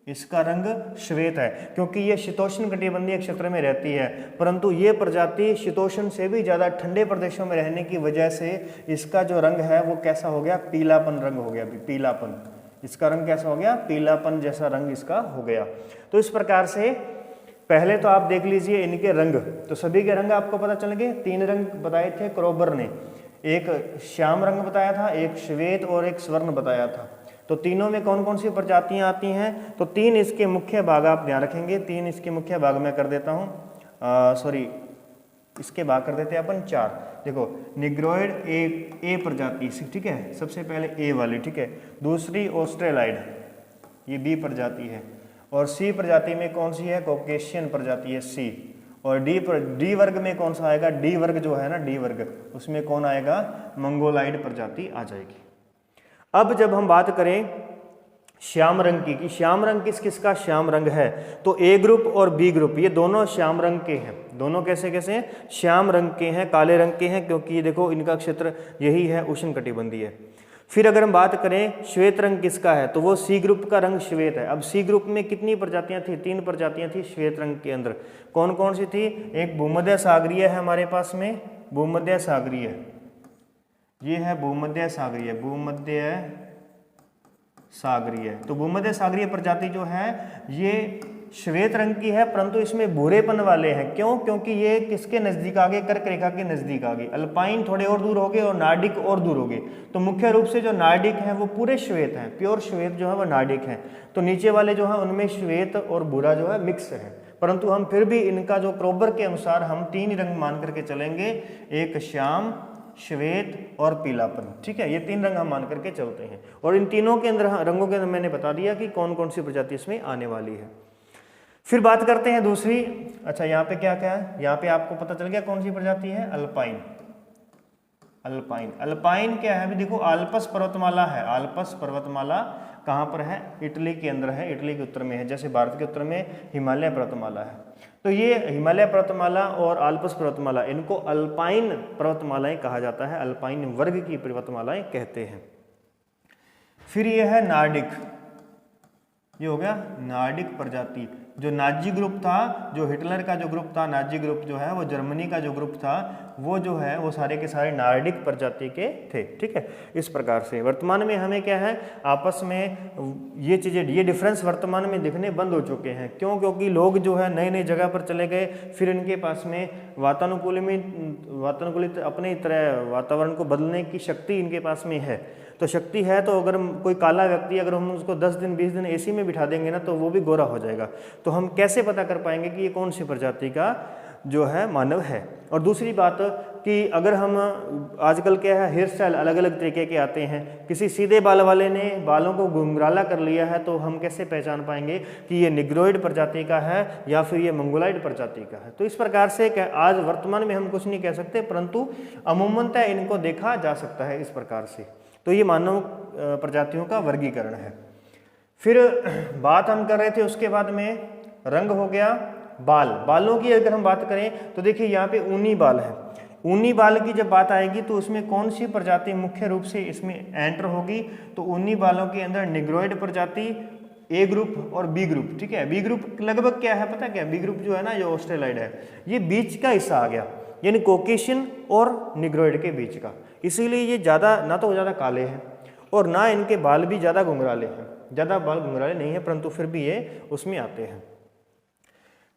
इसका रंग श्वेत है, क्योंकि ये शीतोष्ण कटिबंधीय क्षेत्र में रहती है। परंतु ये प्रजाति शीतोष्ण से भी ज़्यादा ठंडे प्रदेशों में रहने की वजह से इसका जो रंग है वो कैसा हो गया, पीलापन रंग हो गया, पीलापन। इसका रंग कैसा हो गया, पीलापन जैसा रंग इसका हो गया। तो इस प्रकार से पहले तो आप देख लीजिए इनके रंग, तो सभी के रंग आपको पता चल गए। 3 रंग बताए थे क्रोबर ने, एक श्याम रंग बताया था, एक श्वेत और एक स्वर्ण बताया था। तो तीनों में कौन कौन सी प्रजातियां आती हैं, तो 3 इसके मुख्य भाग आप ध्यान रखेंगे। 3 इसके मुख्य भाग में कर देता हूँ, सॉरी इसके भाग कर देते हैं अपन 4। देखो, निग्रोइड ए प्रजाति, ठीक है, सबसे पहले ए वाली, ठीक है। दूसरी ऑस्ट्रेलाइड, ये बी प्रजाति है। और सी प्रजाति में कौन सी है, कॉकेशियन प्रजाति है, सी। और डी वर्ग में कौन सा आएगा, डी वर्ग जो है ना, डी वर्ग, उसमें कौन आएगा, मंगोलाइड प्रजाति आ जाएगी। अब जब हम बात करें श्याम रंग की, कि श्याम रंग किस किस का श्याम रंग है, तो ए ग्रुप और बी ग्रुप ये दोनों श्याम रंग के हैं। दोनों कैसे कैसे श्याम रंग के हैं, काले रंग के हैं, क्योंकि ये देखो इनका क्षेत्र यही है, उष्ण कटिबंधीय है। फिर अगर हम बात करें श्वेत रंग किसका है, तो वो सी ग्रुप का रंग श्वेत है। अब सी ग्रुप में कितनी प्रजातियां थी, 3 प्रजातियां थी श्वेत रंग के अंदर। कौन कौन सी थी, एक भूमध्य सागरीय है हमारे पास में, भूमध्य सागरीय, ये है भूमध्य सागरीय, भूमध्य सागरीय। तो भूमध्य सागरीय प्रजाति जो है ये श्वेत रंग की है, परंतु इसमें भूरेपन वाले हैं। क्यों, क्योंकि ये किसके नजदीक आ गए, कर्क रेखा के नजदीक आ गए। अल्पाइन थोड़े और दूर हो गए और नार्डिक और दूर हो गए। तो मुख्य रूप से जो नार्डिक हैं वो पूरे श्वेत हैं, प्योर श्वेत जो है वो नार्डिक हैं। तो नीचे वाले जो है उनमें श्वेत और भूरा जो है मिक्स है। परंतु हम फिर भी इनका जो क्रोबर के अनुसार हम 3 रंग मान करके चलेंगे, एक श्याम, श्वेत और पीलापन, ठीक है। ये 3 रंग हम मान करके चलते हैं। और इन तीनों के अंदर रंगों के अंदर मैंने बता दिया कि कौन कौन सी प्रजाति इसमें आने वाली है। फिर बात करते हैं दूसरी। अच्छा, यहाँ पे क्या क्या है, यहाँ पे आपको पता चल गया कौन सी प्रजाति है, अल्पाइन। अल्पाइन, अल्पाइन क्या है, अभी देखो आल्पस पर्वतमाला है। आल्पस पर्वतमाला कहाँ पर है, इटली के अंदर है, इटली के उत्तर में है। जैसे भारत के उत्तर में हिमालय पर्वतमाला है, तो ये हिमालय पर्वतमाला और आल्पस पर्वतमाला, इनको अल्पाइन पर्वतमालाएं कहा जाता है, अल्पाइन वर्ग की पर्वतमालाएं कहते हैं। फिर ये है नार्डिक, ये हो गया नार्डिक प्रजाति। जो नाजी ग्रुप था, जो हिटलर का जो ग्रुप था, नाजी ग्रुप जो है वो जर्मनी का जो ग्रुप था, वो जो है वो सारे के सारे नार्डिक प्रजाति के थे, ठीक है। इस प्रकार से वर्तमान में हमें क्या है, आपस में ये चीज़ें, ये डिफरेंस वर्तमान में दिखने बंद हो चुके हैं। क्यों, क्योंकि लोग जो है नई नई जगह पर चले गए, फिर इनके पास में वातानुकूलित अपने तरह वातावरण को बदलने की शक्ति इनके पास में है। तो शक्ति है, तो अगर कोई काला व्यक्ति अगर हम उसको 10 दिन 20 दिन एसी में बिठा देंगे ना, तो वो भी गोरा हो जाएगा। तो हम कैसे पता कर पाएंगे कि ये कौन सी प्रजाति का जो है मानव है। और दूसरी बात, कि अगर हम आजकल क्या है हेयर स्टाइल अलग अलग तरीके के आते हैं, किसी सीधे बाल वाले ने बालों को घुंघराला कर लिया है तो हम कैसे पहचान पाएंगे कि ये निग्रोइड प्रजाति का है या फिर ये मंगोलाइड प्रजाति का है। तो इस प्रकार से आज वर्तमान में हम कुछ नहीं कह सकते, परंतु अमूमनतः इनको देखा जा सकता है इस प्रकार से। तो ये मानव प्रजातियों का वर्गीकरण है। फिर बात हम कर रहे थे उसके बाद में रंग हो गया, बालों की अगर हम बात करें तो देखिए यहाँ पे ऊनी बाल है। ऊनी बाल की जब बात आएगी तो उसमें कौन सी प्रजाति मुख्य रूप से इसमें एंटर होगी, तो ऊनी बालों के अंदर निग्रोइड प्रजाति ए ग्रुप और बी ग्रुप। ठीक है, बी ग्रुप लगभग क्या है पता क्या, बी ग्रुप जो है ना, जो ऑस्ट्रेलाइड है, ये बीच का हिस्सा आ गया, यानी कॉकेशियन और निग्रोइड के बीच का। इसीलिए ये ज़्यादा ना तो ज़्यादा काले हैं और ना इनके बाल भी ज़्यादा घुंघराले हैं, ज़्यादा बाल घुंघराले नहीं है, परंतु फिर भी ये उसमें आते हैं।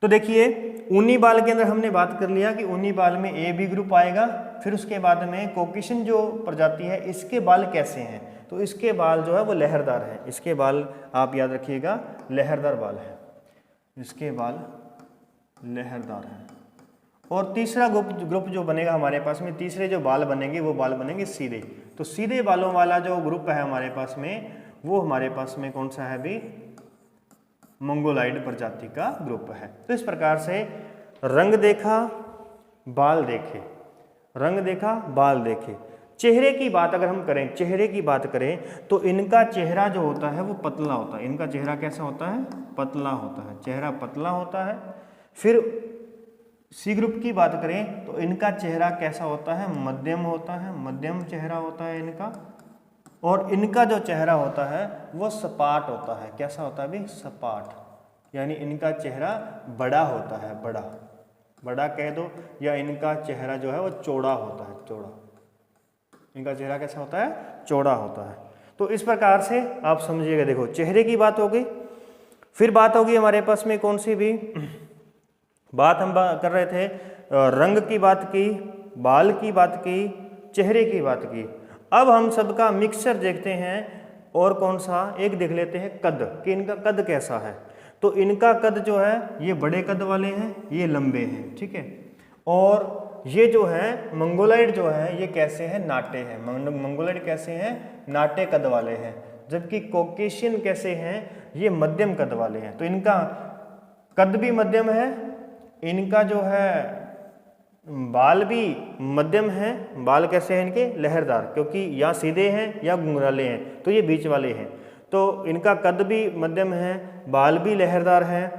तो देखिए ऊनी बाल के अंदर हमने बात कर लिया कि ऊनी बाल में ए बी ग्रुप आएगा। फिर उसके बाद में कॉकेशियन जो प्रजाति है इसके बाल कैसे हैं, तो इसके बाल जो है वो लहरदार हैं। इसके बाल आप याद रखिएगा लहरदार बाल है, इसके बाल लहरदार हैं। और तीसरा ग्रुप जो बनेगा हमारे पास में, तीसरे जो बाल बनेंगे वो बाल बनेंगे सीधे। तो सीधे बालों वाला जो ग्रुप है हमारे पास में, वो हमारे पास में कौन सा है भी, मंगोलाइड प्रजाति का ग्रुप है। तो इस प्रकार से रंग देखा, बाल देखे, रंग देखा, बाल देखे। चेहरे की बात अगर हम करें, चेहरे की बात करें तो इनका चेहरा जो होता है वो पतला होता है। इनका चेहरा कैसा होता है, पतला होता है, चेहरा पतला होता है। फिर सी ग्रुप की बात करें तो इनका चेहरा कैसा होता है, मध्यम होता है, मध्यम चेहरा होता है इनका। और इनका जो चेहरा होता है वो सपाट होता है। कैसा होता है भी, सपाट, यानी इनका चेहरा बड़ा होता है, बड़ा कह दो, या इनका चेहरा जो है वो चौड़ा होता है, चौड़ा। इनका चेहरा कैसा होता है, चौड़ा होता है। तो इस प्रकार से आप समझिएगा। देखो चेहरे की बात हो गई, फिर बात होगी हमारे पास में कौन सी भी बात हम कर रहे थे, रंग की बात की, बाल की बात की, चेहरे की बात की। अब हम सबका मिक्सचर देखते हैं और कौन सा एक देख लेते हैं, कद, कि इनका कद कैसा है। तो इनका कद जो है ये बड़े कद वाले हैं, ये लंबे हैं, ठीक है। और ये जो है मंगोलाइड जो है ये कैसे हैं, नाटे हैं। मंगोलाइड कैसे हैं, नाटे कद वाले हैं। जबकि कॉकेशियन कैसे हैं, ये मध्यम कद वाले हैं। तो इनका कद भी मध्यम है, इनका जो है बाल भी मध्यम हैं। बाल कैसे हैं इनके, लहरदार, क्योंकि या सीधे हैं या घुंघराले हैं, तो ये बीच वाले हैं। तो इनका कद भी मध्यम है, बाल भी लहरदार हैं।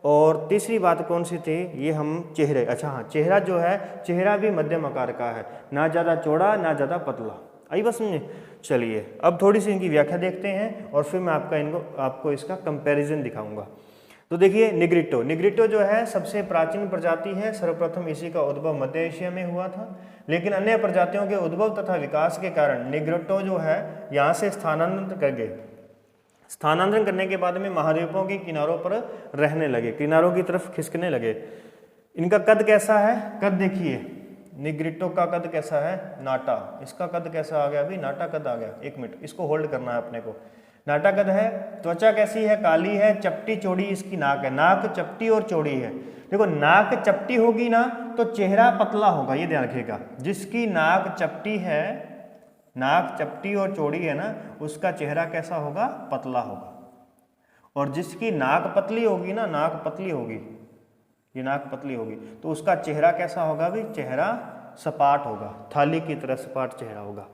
और तीसरी बात कौन सी थी, ये हम चेहरे, अच्छा हाँ, चेहरा जो है, चेहरा भी मध्यम आकार का है, ना ज़्यादा चौड़ा ना ज़्यादा पतला। आई बात समझे। चलिए अब थोड़ी सी इनकी व्याख्या देखते हैं और फिर मैं आपको इसका कंपैरिजन दिखाऊंगा। तो देखिए निग्रिटो, निग्रिटो जो है सबसे प्राचीन प्रजाति है। सर्वप्रथम इसी का उद्भव मध्य एशिया में हुआ था, लेकिन अन्य प्रजातियों के उद्भव तथा विकास के कारण निग्रिटो जो है यहाँ से स्थानांतरण कर गए। स्थानांतरण करने के बाद में महाद्वीपों के किनारों पर रहने लगे, किनारों की तरफ खिसकने लगे। इनका कद कैसा है, कद देखिए निग्रिटो का कद कैसा है, नाटा। इसका कद कैसा आ गया अभी, नाटा कद आ गया। एक मिनट, इसको होल्ड करना है अपने को। नाटा कद है। त्वचा कैसी है, काली है, चपटी चौड़ी इसकी नाक है। नाक चपटी और चौड़ी है। देखो नाक चपटी होगी ना तो चेहरा पतला होगा, ये ध्यान रखिएगा। जिसकी नाक चपटी है, नाक चपटी और चौड़ी है ना, उसका चेहरा कैसा होगा, पतला होगा। और जिसकी नाक पतली होगी ना, नाक पतली होगी, ये नाक पतली होगी, तो उसका चेहरा कैसा होगा भी, चेहरा सपाट होगा, थाली की तरह सपाट चेहरा होगा।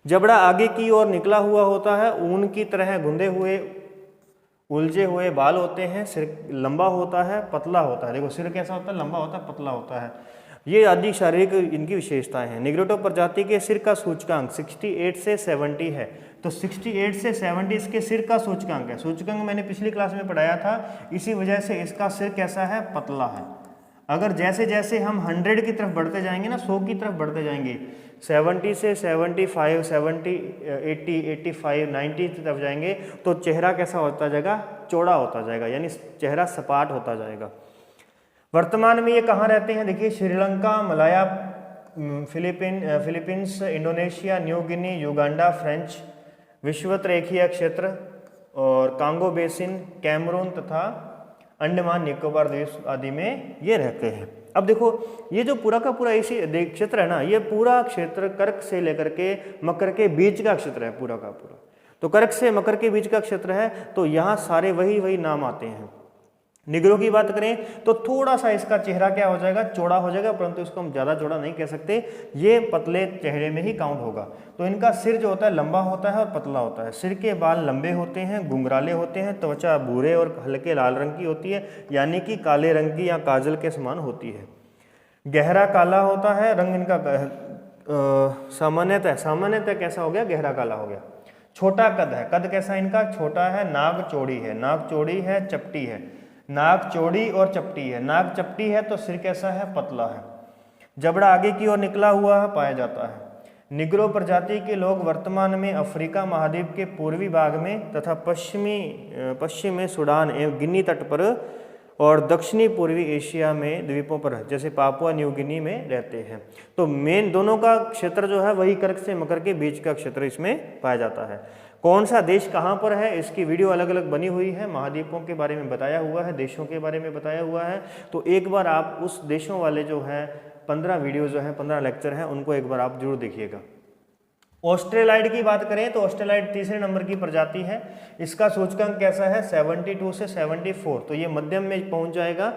जबड़ा आगे की ओर निकला हुआ होता है, ऊन की तरह गुंदे हुए उलझे हुए बाल होते हैं। सिर लंबा होता है, पतला होता है। देखो सिर कैसा होता है, लंबा होता है, पतला होता है। ये आदि शारीरिक इनकी विशेषताएं हैं। निग्रिटो प्रजाति के सिर का सूचकांक 68 से 70 है। तो 68 से 70 इसके सिर का सूचकांक है। सूचकांक मैंने पिछली क्लास में पढ़ाया था, इसी वजह से इसका सिर कैसा है, पतला है। अगर जैसे जैसे हम 100 की तरफ बढ़ते जाएंगे ना, 100 की तरफ बढ़ते जाएंगे, 70 से 75, 70, 80, 85, 90 की तरफ जाएंगे, तो चेहरा कैसा होता जाएगा, चौड़ा होता जाएगा, यानी चेहरा सपाट होता जाएगा। वर्तमान में ये कहाँ रहते हैं, देखिए Sri Lanka, Malaya, Philippines, Indonesia, New Guinea, Uganda, French विषुवत रेखीय क्षेत्र और कांगो बेसिन, कैमरून तथा अंडमान निकोबार द्वीप आदि में ये रहते हैं। अब देखो ये जो पूरा का पूरा एशिया क्षेत्र है ना, ये पूरा क्षेत्र कर्क से लेकर के मकर के बीच का क्षेत्र है पूरा का पूरा। तो कर्क से मकर के बीच का क्षेत्र है, तो यहाँ सारे वही नाम आते हैं। निग्रो की बात करें तो थोड़ा सा इसका चेहरा क्या हो जाएगा, चौड़ा हो जाएगा, परंतु इसको हम ज़्यादा चौड़ा नहीं कह सकते, ये पतले चेहरे में ही काउंट होगा। तो इनका सिर जो होता है लंबा होता है और पतला होता है। सिर के बाल लंबे होते हैं, घुंघराले होते हैं, त्वचा भूरे और हल्के लाल रंग की होती है, यानी कि काले रंग की या काजल के समान होती है। गहरा काला होता है रंग इनका, सामान्यतः कैसा हो गया, गहरा काला हो गया। छोटा कद है, कद कैसा इनका, छोटा है। नाक चौड़ी है, नाक चौड़ी है, चपटी है। नाक चौड़ी और चपटी है, नाक चपटी है तो सिर कैसा है, पतला है। जबड़ा आगे की ओर निकला हुआ है पाया जाता है। निग्रो प्रजाति के लोग वर्तमान में अफ्रीका महाद्वीप के पूर्वी भाग में तथा पश्चिम में सूडान एवं गिनी तट पर और दक्षिणी पूर्वी एशिया में द्वीपों पर जैसे पापुआ न्यू गिनी में रहते हैं। तो मेन दोनों का क्षेत्र जो है वही कर्क से मकर के बीच का क्षेत्र इसमें पाया जाता है। कौन सा देश कहाँ पर है, इसकी वीडियो अलग अलग बनी हुई है, महाद्वीपों के बारे में बताया हुआ है, देशों के बारे में बताया हुआ है। तो एक बार आप उस देशों वाले जो है 15 वीडियो जो है 15 लेक्चर हैं, उनको एक बार आप जरूर देखिएगा। ऑस्ट्रेलाइड की बात करें तो ऑस्ट्रेलाइड तीसरे नंबर की प्रजाति है। इसका सूचकांक कैसा है, 72 से 74, तो ये मध्यम में पहुंच जाएगा।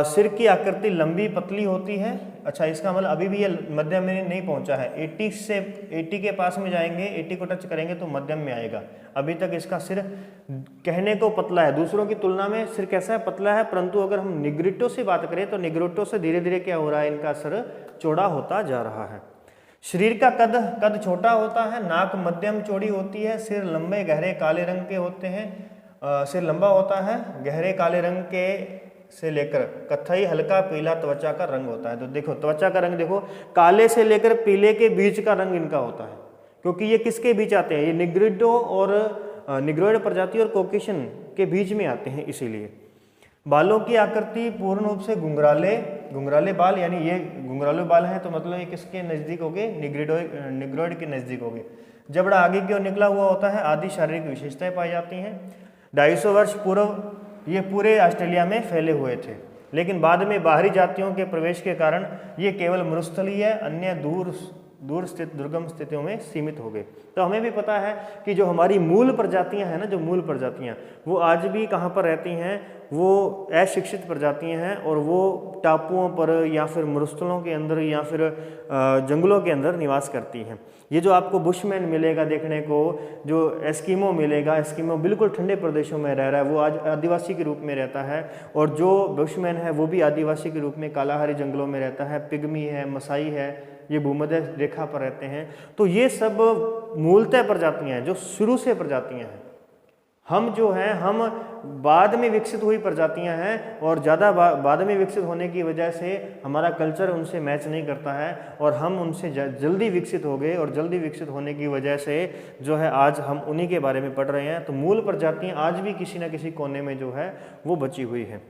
सिर की आकृति लंबी पतली होती है। अच्छा, इसका मतलब अभी भी ये मध्यम में नहीं पहुंचा है, 80 के पास में जाएंगे, 80 को टच करेंगे तो मध्यम में आएगा। अभी तक इसका सिर कहने को पतला है, दूसरों की तुलना में सिर कैसा है, पतला है। परंतु अगर हम निग्रिटो से बात करें तो निग्रिटो से धीरे धीरे क्या हो रहा है, इनका सिर चौड़ा होता जा रहा है। शरीर का कद छोटा होता है, नाक मध्यम चौड़ी होती है, सिर लंबे गहरे काले रंग के होते हैं। सिर लंबा होता है, गहरे काले रंग के से लेकर कत्थई हल्का पीला त्वचा का रंग होता है। तो देखो त्वचा का रंग देखो, काले से लेकर पीले के बीच का रंग इनका होता है, क्योंकि ये किसके बीच आते हैं, ये निग्रिडो और निग्रोइड प्रजाति और कॉकेशियन के बीच में आते हैं। इसीलिए बालों की आकृति पूर्ण रूप से घुंघराले बाल, यानी ये घुंघराले बाल हैं, तो मतलब ये किसके नजदीक हो गए, निग्रोइड के नजदीक हो गए। जबड़ा आगे की ओर निकला हुआ होता है, आदि शारीरिक विशेषताएं पाई जाती हैं। 250 वर्ष पूर्व ये पूरे ऑस्ट्रेलिया में फैले हुए थे, लेकिन बाद में बाहरी जातियों के प्रवेश के कारण ये केवल मरुस्थलीय, अन्य दूर स्थित दुर्गम स्थितियों में सीमित हो गए। तो हमें भी पता है कि जो हमारी मूल प्रजातियां हैं ना, जो मूल प्रजातियां वो आज भी कहाँ पर रहती हैं, वो अशिक्षित प्रजातियां हैं और वो टापुओं पर या फिर मरुस्थलों के अंदर या फिर जंगलों के अंदर निवास करती हैं। ये जो आपको बुशमैन मिलेगा देखने को, जो एस्किमो मिलेगा, एस्किमो बिल्कुल ठंडे प्रदेशों में रह रहा है, वो आज आदिवासी के रूप में रहता है। और जो बुशमैन है वो भी आदिवासी के रूप में कालाहारी जंगलों में रहता है। पिग्मी है, मसाई है, ये भूमध्य रेखा पर रहते हैं। तो ये सब मूलतः प्रजातियां हैं, जो शुरू से प्रजातियां हैं। हम जो हैं, हम बाद में विकसित हुई प्रजातियां हैं और ज़्यादा बाद में विकसित होने की वजह से हमारा कल्चर उनसे मैच नहीं करता है और हम उनसे जल्दी विकसित हो गए, और जल्दी विकसित होने की वजह से जो है आज हम उन्हीं के बारे में पढ़ रहे हैं। तो मूल प्रजातियां आज भी किसी न किसी कोने में जो है वो बची हुई है।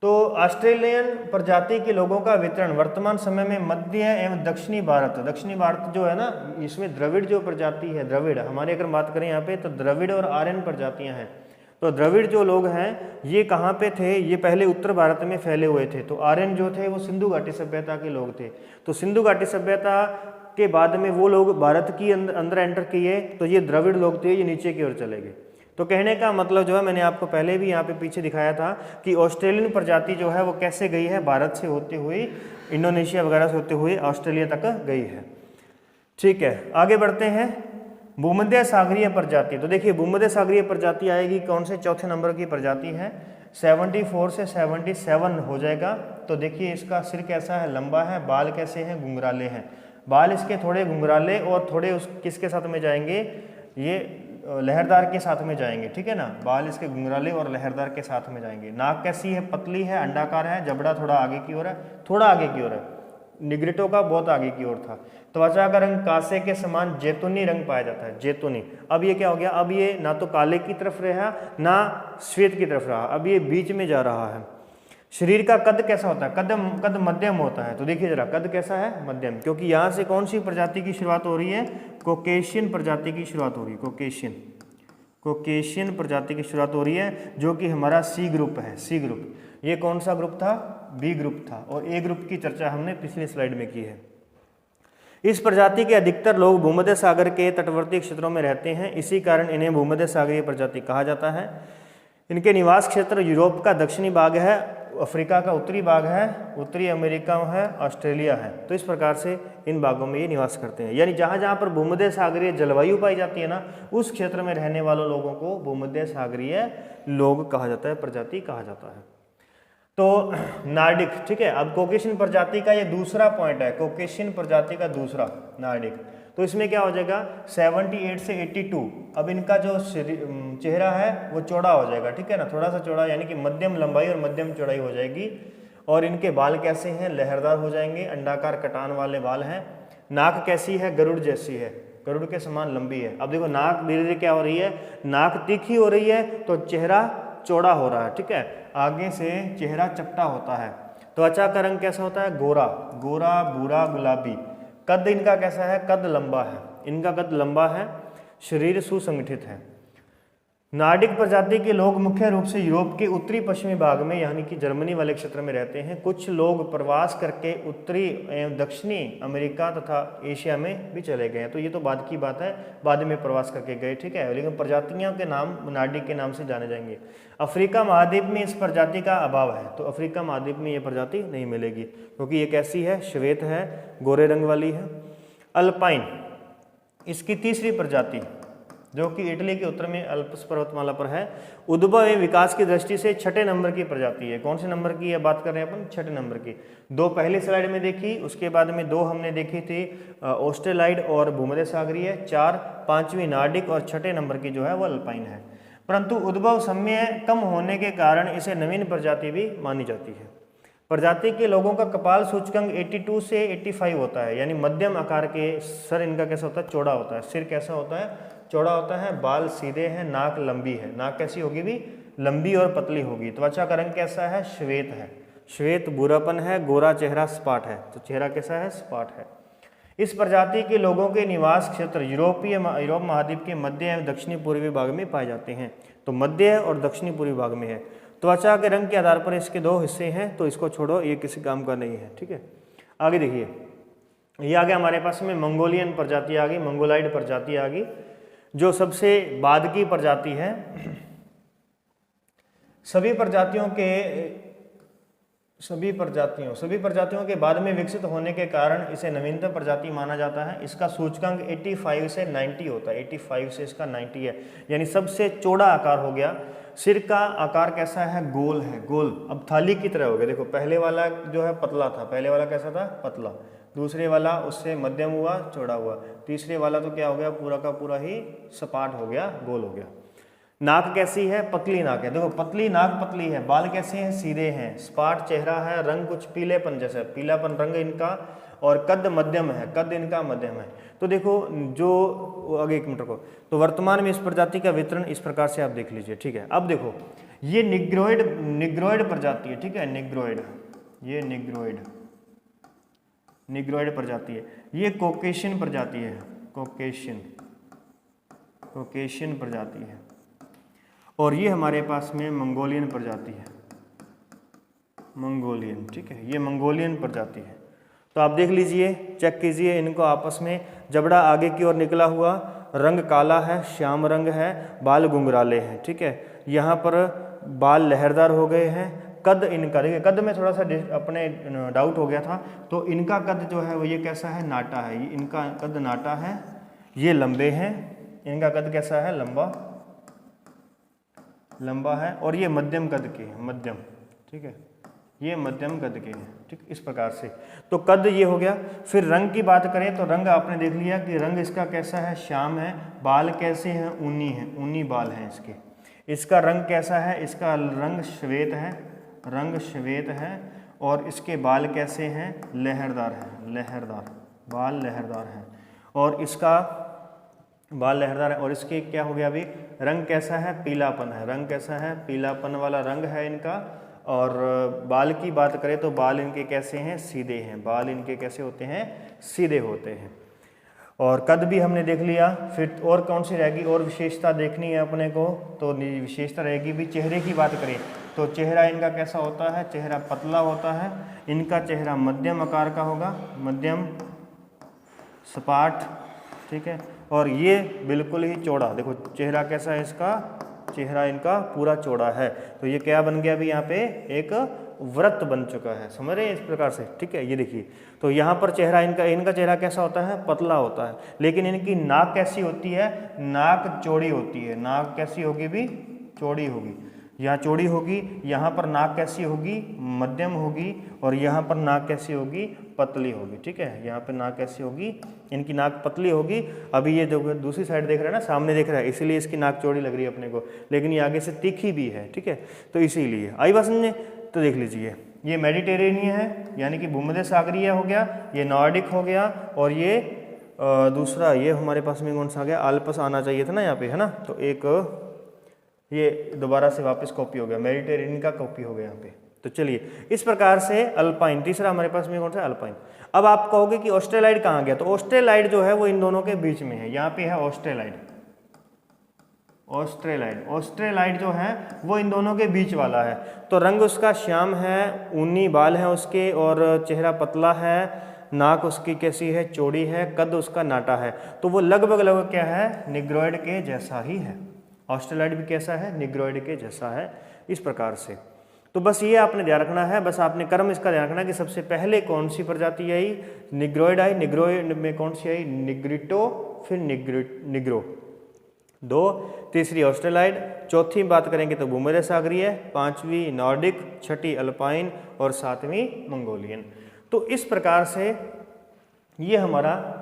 तो ऑस्ट्रेलियन प्रजाति के लोगों का वितरण वर्तमान समय में मध्य एवं दक्षिणी भारत जो है ना, इसमें द्रविड़ जो प्रजाति है, द्रविड़ हमारे अगर बात करें यहाँ पे तो द्रविड़ और आर्यन प्रजातियां हैं। तो द्रविड़ जो लोग हैं ये कहाँ पे थे, ये पहले उत्तर भारत में फैले हुए थे। तो आर्यन जो थे वो सिंधु घाटी सभ्यता के लोग थे। तो सिंधु घाटी सभ्यता के बाद में वो लोग भारत की अंदर एंटर किए, तो ये द्रविड़ लोग थे, ये नीचे की ओर चले गए। तो कहने का मतलब जो है, मैंने आपको पहले भी यहाँ पे पीछे दिखाया था कि ऑस्ट्रेलियन प्रजाति जो है वो कैसे गई है, भारत से होते हुए, इंडोनेशिया वगैरह से होते हुए ऑस्ट्रेलिया तक गई है। ठीक है, आगे बढ़ते हैं। भूमध्य सागरीय प्रजाति, तो देखिए भूमध्य सागरीय प्रजाति आएगी कौन से, चौथे नंबर की प्रजाति है। 74 से 77 हो जाएगा। तो देखिए इसका सिर कैसा है, लंबा है, बाल कैसे हैं, घुंघराले हैं। बाल इसके थोड़े घुंघराले और थोड़े उस किसके साथ में जाएंगे, ये लहरदार के साथ में जाएंगे। ठीक है ना, बाल इसके घुंघराले और लहरदार के साथ में जाएंगे। नाक कैसी है, पतली है, अंडाकार है। जबड़ा थोड़ा आगे की ओर है, थोड़ा आगे की ओर है, निग्रिटो का बहुत आगे की ओर था। त्वचा का रंग कांसे के समान जैतूनी रंग पाया जाता है, जैतूनी। अब ये क्या हो गया, अब ये ना तो काले की तरफ रहा ना श्वेत की तरफ रहा, अब ये बीच में जा रहा है। शरीर का कद कैसा होता है, कद मध्यम होता है। तो देखिए जरा कद कैसा है, मध्यम, क्योंकि यहाँ से कौन सी प्रजाति की शुरुआत हो रही है, कॉकेशियन प्रजाति की शुरुआत हो रही है। कॉकेशियन प्रजाति की शुरुआत हो रही है, जो कि हमारा सी ग्रुप है। सी ग्रुप, ये कौन सा ग्रुप था? बी ग्रुप था। और ए ग्रुप की चर्चा हमने पिछली स्लाइड में की है। इस प्रजाति के अधिकतर लोग भूमध्य सागर के तटवर्ती क्षेत्रों में रहते हैं, इसी कारण इन्हें भूमध्य सागरीय प्रजाति कहा जाता है। इनके निवास क्षेत्र यूरोप का दक्षिणी भाग है, अफ्रीका का उत्तरी भाग है, उत्तरी अमेरिका है, ऑस्ट्रेलिया है। तो इस प्रकार से इन भागों में ये निवास करते हैं। यानी जहाँ जहाँ पर भूमध्य सागरीय जलवायु पाई जाती है ना, उस क्षेत्र में रहने वालों लोगों को भूमध्य सागरीय लोग कहा जाता है, प्रजाति कहा जाता है। तो नार्डिक, ठीक है। अब कॉकेशियन प्रजाति का ये दूसरा पॉइंट है, कॉकेशियन प्रजाति का दूसरा नार्डिक। तो इसमें क्या हो जाएगा? 78 से 82। अब इनका जो चेहरा है वो चौड़ा हो जाएगा, ठीक है ना, थोड़ा सा चौड़ा, यानी कि मध्यम लंबाई और मध्यम चौड़ाई हो जाएगी। और इनके बाल कैसे हैं? लहरदार हो जाएंगे, अंडाकार कटान वाले बाल हैं। नाक कैसी है? गरुड़ जैसी है, गरुड़ के समान लंबी है। अब देखो नाक धीरे धीरे क्या हो रही है? नाक तीखी हो रही है तो चेहरा चौड़ा हो रहा है, ठीक है। आगे से चेहरा चपटा होता है। त्वचा का रंग कैसा होता है? गोरा, गोरा, भूरा, गुलाबी। कद इनका कैसा है? कद लंबा है, इनका कद लंबा है। शरीर सुसंगठित है। नार्डिक प्रजाति के लोग मुख्य रूप से यूरोप के उत्तरी पश्चिमी भाग में, यानी कि जर्मनी वाले क्षेत्र में रहते हैं। कुछ लोग प्रवास करके उत्तरी एवं दक्षिणी अमेरिका तथा एशिया में भी चले गए हैं। तो ये तो बाद की बात है, बाद में प्रवास करके गए, ठीक है। लेकिन प्रजातियों के नाम नार्डिक के नाम से जाने जाएंगे। अफ्रीका महाद्वीप में इस प्रजाति का अभाव है, तो अफ्रीका महाद्वीप में ये प्रजाति नहीं मिलेगी, क्योंकि ये कैसी है? श्वेत है, गोरे रंग वाली है। अल्पाइन, इसकी तीसरी प्रजाति, जो कि इटली के उत्तर में अल्प्स पर्वतमाला पर है, उद्भव एवं विकास की दृष्टि से 6ठे नंबर की प्रजाति है। कौन से नंबर की है बात कर रहे हैं अपन? 6ठे नंबर की। 2 पहली स्लाइड में देखी, उसके बाद में 2 हमने देखी थी ऑस्ट्रेलाइड और भूमध्य सागरीय, 4 5वीं नार्डिक और 6ठे नंबर की जो है वो अल्पाइन है। परंतु उद्भव समय कम होने के कारण इसे नवीन प्रजाति भी मानी जाती है। प्रजाति के लोगों का कपाल सूचकांक 82 से 85 होता है, यानी मध्यम आकार के। सर इनका कैसा होता है? चौड़ा होता है। सिर कैसा होता है? चौड़ा होता है। बाल सीधे हैं। नाक लंबी है, नाक कैसी होगी भी? लंबी और पतली होगी। त्वचा का रंग कैसा है? श्वेत है, श्वेत भूरापन है। गोरा चेहरा, सपाट है, तो चेहरा कैसा है? सपाट है। इस प्रजाति के लोगों के निवास क्षेत्र यूरोप महाद्वीप के मध्य एवं दक्षिणी पूर्वी भाग में पाए जाते हैं। तो मध्य और दक्षिणी पूर्वी भाग में है। त्वचा के रंग के आधार पर इसके 2 हिस्से हैं, तो इसको छोड़ो, ये किसी काम का नहीं है, ठीक है। आगे देखिए, ये आ गया हमारे पास में मंगोलियन प्रजाति आ गई, मंगोलाइड प्रजाति आ गई, जो सबसे बाद की प्रजाति है। सभी प्रजातियों के बाद में विकसित होने के कारण इसे नवीनतम प्रजाति माना जाता है। इसका सूचकांक 85 से 90 होता है, 85 से इसका 90 है, यानी सबसे चौड़ा आकार हो गया। सिर का आकार कैसा है? गोल है, गोल। अब थाली की तरह हो गया। देखो पहले वाला जो है पतला था, पहले वाला कैसा था? पतला। दूसरे वाला उससे मध्यम हुआ, चौड़ा हुआ। तीसरे वाला तो क्या हो गया? पूरा का पूरा ही सपाट हो गया, गोल हो गया। नाक कैसी है? पतली नाक है। देखो पतली नाक, पतली है। बाल कैसे हैं? सीधे हैं। सपाट चेहरा है। रंग कुछ पीलेपन जैसा, पीलापन रंग इनका। और कद मध्यम है, कद इनका मध्यम है। तो देखो जो आगे एक मिनट को, तो वर्तमान में इस प्रजाति का वितरण इस प्रकार से आप देख लीजिए, ठीक है। अब देखो ये निग्रोइड प्रजाति है, ठीक है। निग्रोइड, ये निग्रोइड प्रजाति है। ये कॉकेशियन प्रजाति है, कॉकेशियन प्रजाति है। और ये हमारे पास में मंगोलियन प्रजाति है, मंगोलियन, ठीक है। ये मंगोलियन प्रजाति है। तो आप देख लीजिए, चेक कीजिए इनको आपस में। जबड़ा आगे की ओर निकला हुआ, रंग काला है, श्याम रंग है, बाल घुंघराले हैं, ठीक है। यहाँ पर बाल लहरदार हो गए हैं। कद इनका, देखिए कद में थोड़ा सा अपने डाउट हो गया था, तो इनका कद जो है वो ये कैसा है? नाटा है। ये इनका कद नाटा है, ये लंबे हैं। इनका कद कैसा है? लंबा है। और ये मध्यम कद के हैं, मध्यम, ठीक है। ये मध्यम कद के हैं, ठीक, इस प्रकार से। तो कद ये हो गया। फिर रंग की बात करें तो रंग आपने देख लिया कि रंग इसका कैसा है? श्याम है। बाल कैसे हैं? ऊनी है, ऊनी बाल हैं इसके। इसका रंग कैसा है? इसका रंग श्वेत है, रंग श्वेत है। और इसके बाल कैसे हैं? लहरदार है, लहरदार, बाल लहरदार हैं। और इसका बाल लहरदार है। और इसके क्या हो गया अभी? रंग कैसा है? पीलापन है। रंग कैसा है? पीलापन वाला रंग है इनका। और बाल की बात करें तो बाल इनके कैसे हैं? सीधे हैं। बाल इनके कैसे होते हैं? सीधे होते हैं। और कद भी हमने देख लिया। फिर और कौन सी रहेगी, और विशेषता देखनी है अपने को, तो विशेषता रहेगी भी चेहरे की बात करें तो चेहरा इनका कैसा होता है, चेहरा पतला होता है, इनका चेहरा मध्यम आकार का होगा, मध्यम सपाट, ठीक है। और ये बिल्कुल ही चौड़ा, देखो चेहरा कैसा है इसका, चेहरा इनका पूरा चौड़ा है। तो ये क्या बन गया अभी यहाँ पे, एक वृत्त बन चुका है, समझ रहे हैं इस प्रकार से, ठीक है। ये देखिए, तो यहाँ पर चेहरा इनका चेहरा कैसा होता है, पतला होता है, लेकिन इनकी नाक कैसी होती है, नाक चौड़ी होती है। नाक कैसी होगी भी, चौड़ी होगी, यहाँ चौड़ी होगी, यहाँ पर नाक कैसी होगी, मध्यम होगी, और यहाँ पर नाक कैसी होगी, पतली होगी, ठीक है। यहाँ पर नाक कैसी होगी, इनकी नाक पतली होगी। अभी ये जो दूसरी साइड देख रहा है ना, सामने देख रहा है, इसीलिए इसकी नाक चौड़ी लग रही है अपने को, लेकिन ये आगे से तीखी भी है, ठीक है। तो इसीलिए आई बात समझे। तो देख लीजिए, ये मेडिटेरेनियन है, यानी कि भूमध्य सागरीय हो गया, ये नॉर्डिक हो गया, और ये दूसरा ये हमारे पास में कौन सा आ गया, अल्पस आना चाहिए था ना यहाँ पे, है ना। तो एक ये दोबारा से वापस कॉपी हो गया, मेडिटेरेनियन का कॉपी हो गया यहाँ पे। तो चलिए, इस प्रकार से अल्पाइन, तीसरा हमारे पास में कौन सा, अल्पाइन। अब आप कहोगे कि ऑस्ट्रेलाइड कहाँ गया, तो ऑस्ट्रेलाइड जो है वो इन दोनों के बीच में है, यहाँ पे है ऑस्ट्रेलाइड। ऑस्ट्रेलाइड जो है वो इन दोनों के बीच वाला है। तो रंग उसका श्याम है, ऊनी बाल है उसके, और चेहरा पतला है, नाक उसकी कैसी है, चौड़ी है, कद उसका नाटा है। तो वो लगभग क्या है, निग्रोइड के जैसा ही है। ऑस्ट्रेलाइड भी कैसा है, निग्रोइड के जैसा है, इस प्रकार से। तो बस ये आपने ध्यान रखना है, बस आपने क्रम इसका ध्यान रखना कि सबसे पहले कौन सी प्रजाति आई, निग्रोइड आई, निग्रोइड में कौन सी आई, निग्रिटो, फिर निग्रो, दो, तीसरी ऑस्ट्रेलाइड, चौथी बात करेंगे तो भूमध्य सागरीय, पांचवी नॉर्डिक, छठी अल्पाइन, और सातवीं मंगोलियन। तो इस प्रकार से ये हमारा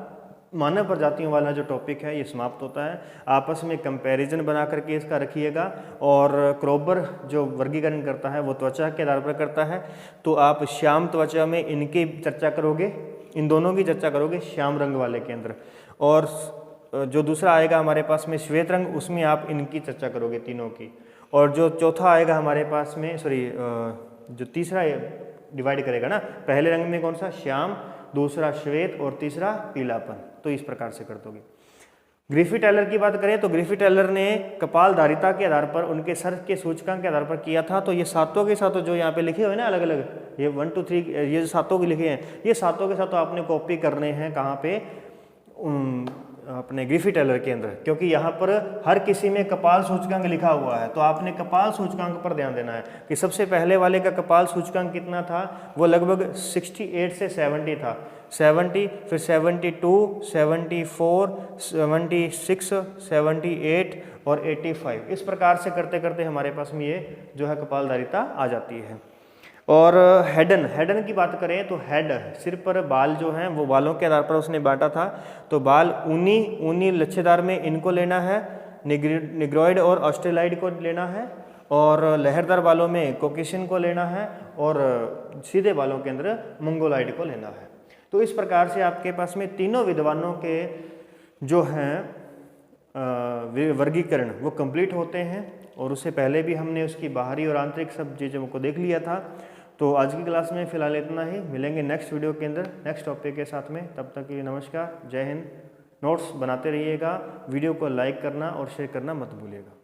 मानव प्रजातियों वाला जो टॉपिक है ये समाप्त होता है। आपस में कंपैरिजन बना करके इसका रखिएगा। और क्रोबर जो वर्गीकरण करता है वो त्वचा के आधार पर करता है, तो आप श्याम त्वचा में इनकी चर्चा करोगे, इन दोनों की चर्चा करोगे श्याम रंग वाले के अंदर। और जो दूसरा आएगा हमारे पास में श्वेत रंग, उसमें आप इनकी चर्चा करोगे तीनों की। और जो चौथा आएगा हमारे पास में, जो तीसरा डिवाइड करेगा ना, पहले रंग में कौन सा, श्याम, दूसरा श्वेत, और तीसरा पीलापन। तो इस प्रकार से कर दोगे। ग्रिफिथ टेलर की बात करें तो ग्रिफिथ टेलर ने कपालधारिता के आधार पर, उनके सर के सूचकांक के आधार पर किया था। तो ये सातों के सातों जो यहाँ पे लिखे हुए ना अलग अलग, ये 1 2 3 ये जो सातों के लिखे हैं, ये सातों के सातों आपने कॉपी करने हैं कहाँ पे, अपने ग्रिफिथ टेलर के अंदर, क्योंकि यहाँ पर हर किसी में कपाल सूचकांक लिखा हुआ है। तो आपने कपाल सूचकांक पर ध्यान देना है कि सबसे पहले वाले का कपाल सूचकांक कितना था, वो लगभग 68 से 70 था। 70, फिर 72, 74, 76, 78 और 85, इस प्रकार से करते करते हमारे पास में ये जो है कपालधारिता आ जाती है। और हेडन की बात करें तो हेड, सिर पर बाल जो हैं वो बालों के आधार पर उसने बांटा था। तो बाल ऊनी लच्छेदार में इनको लेना है, निग्रोइड और ऑस्ट्रेलाइड को लेना है, और लहरदार बालों में कॉकेशियन को लेना है, और सीधे बालों के अंदर मंगोलाइड को लेना है। तो इस प्रकार से आपके पास में तीनों विद्वानों के जो हैं वर्गीकरण वो कंप्लीट होते हैं। और उससे पहले भी हमने उसकी बाहरी और आंतरिक सब चीज़ों को देख लिया था। तो आज की क्लास में फ़िलहाल इतना ही, मिलेंगे नेक्स्ट वीडियो के अंदर नेक्स्ट टॉपिक के साथ में। तब तक के लिए नमस्कार, जय हिंद। नोट्स बनाते रहिएगा, वीडियो को लाइक करना और शेयर करना मत भूलिएगा।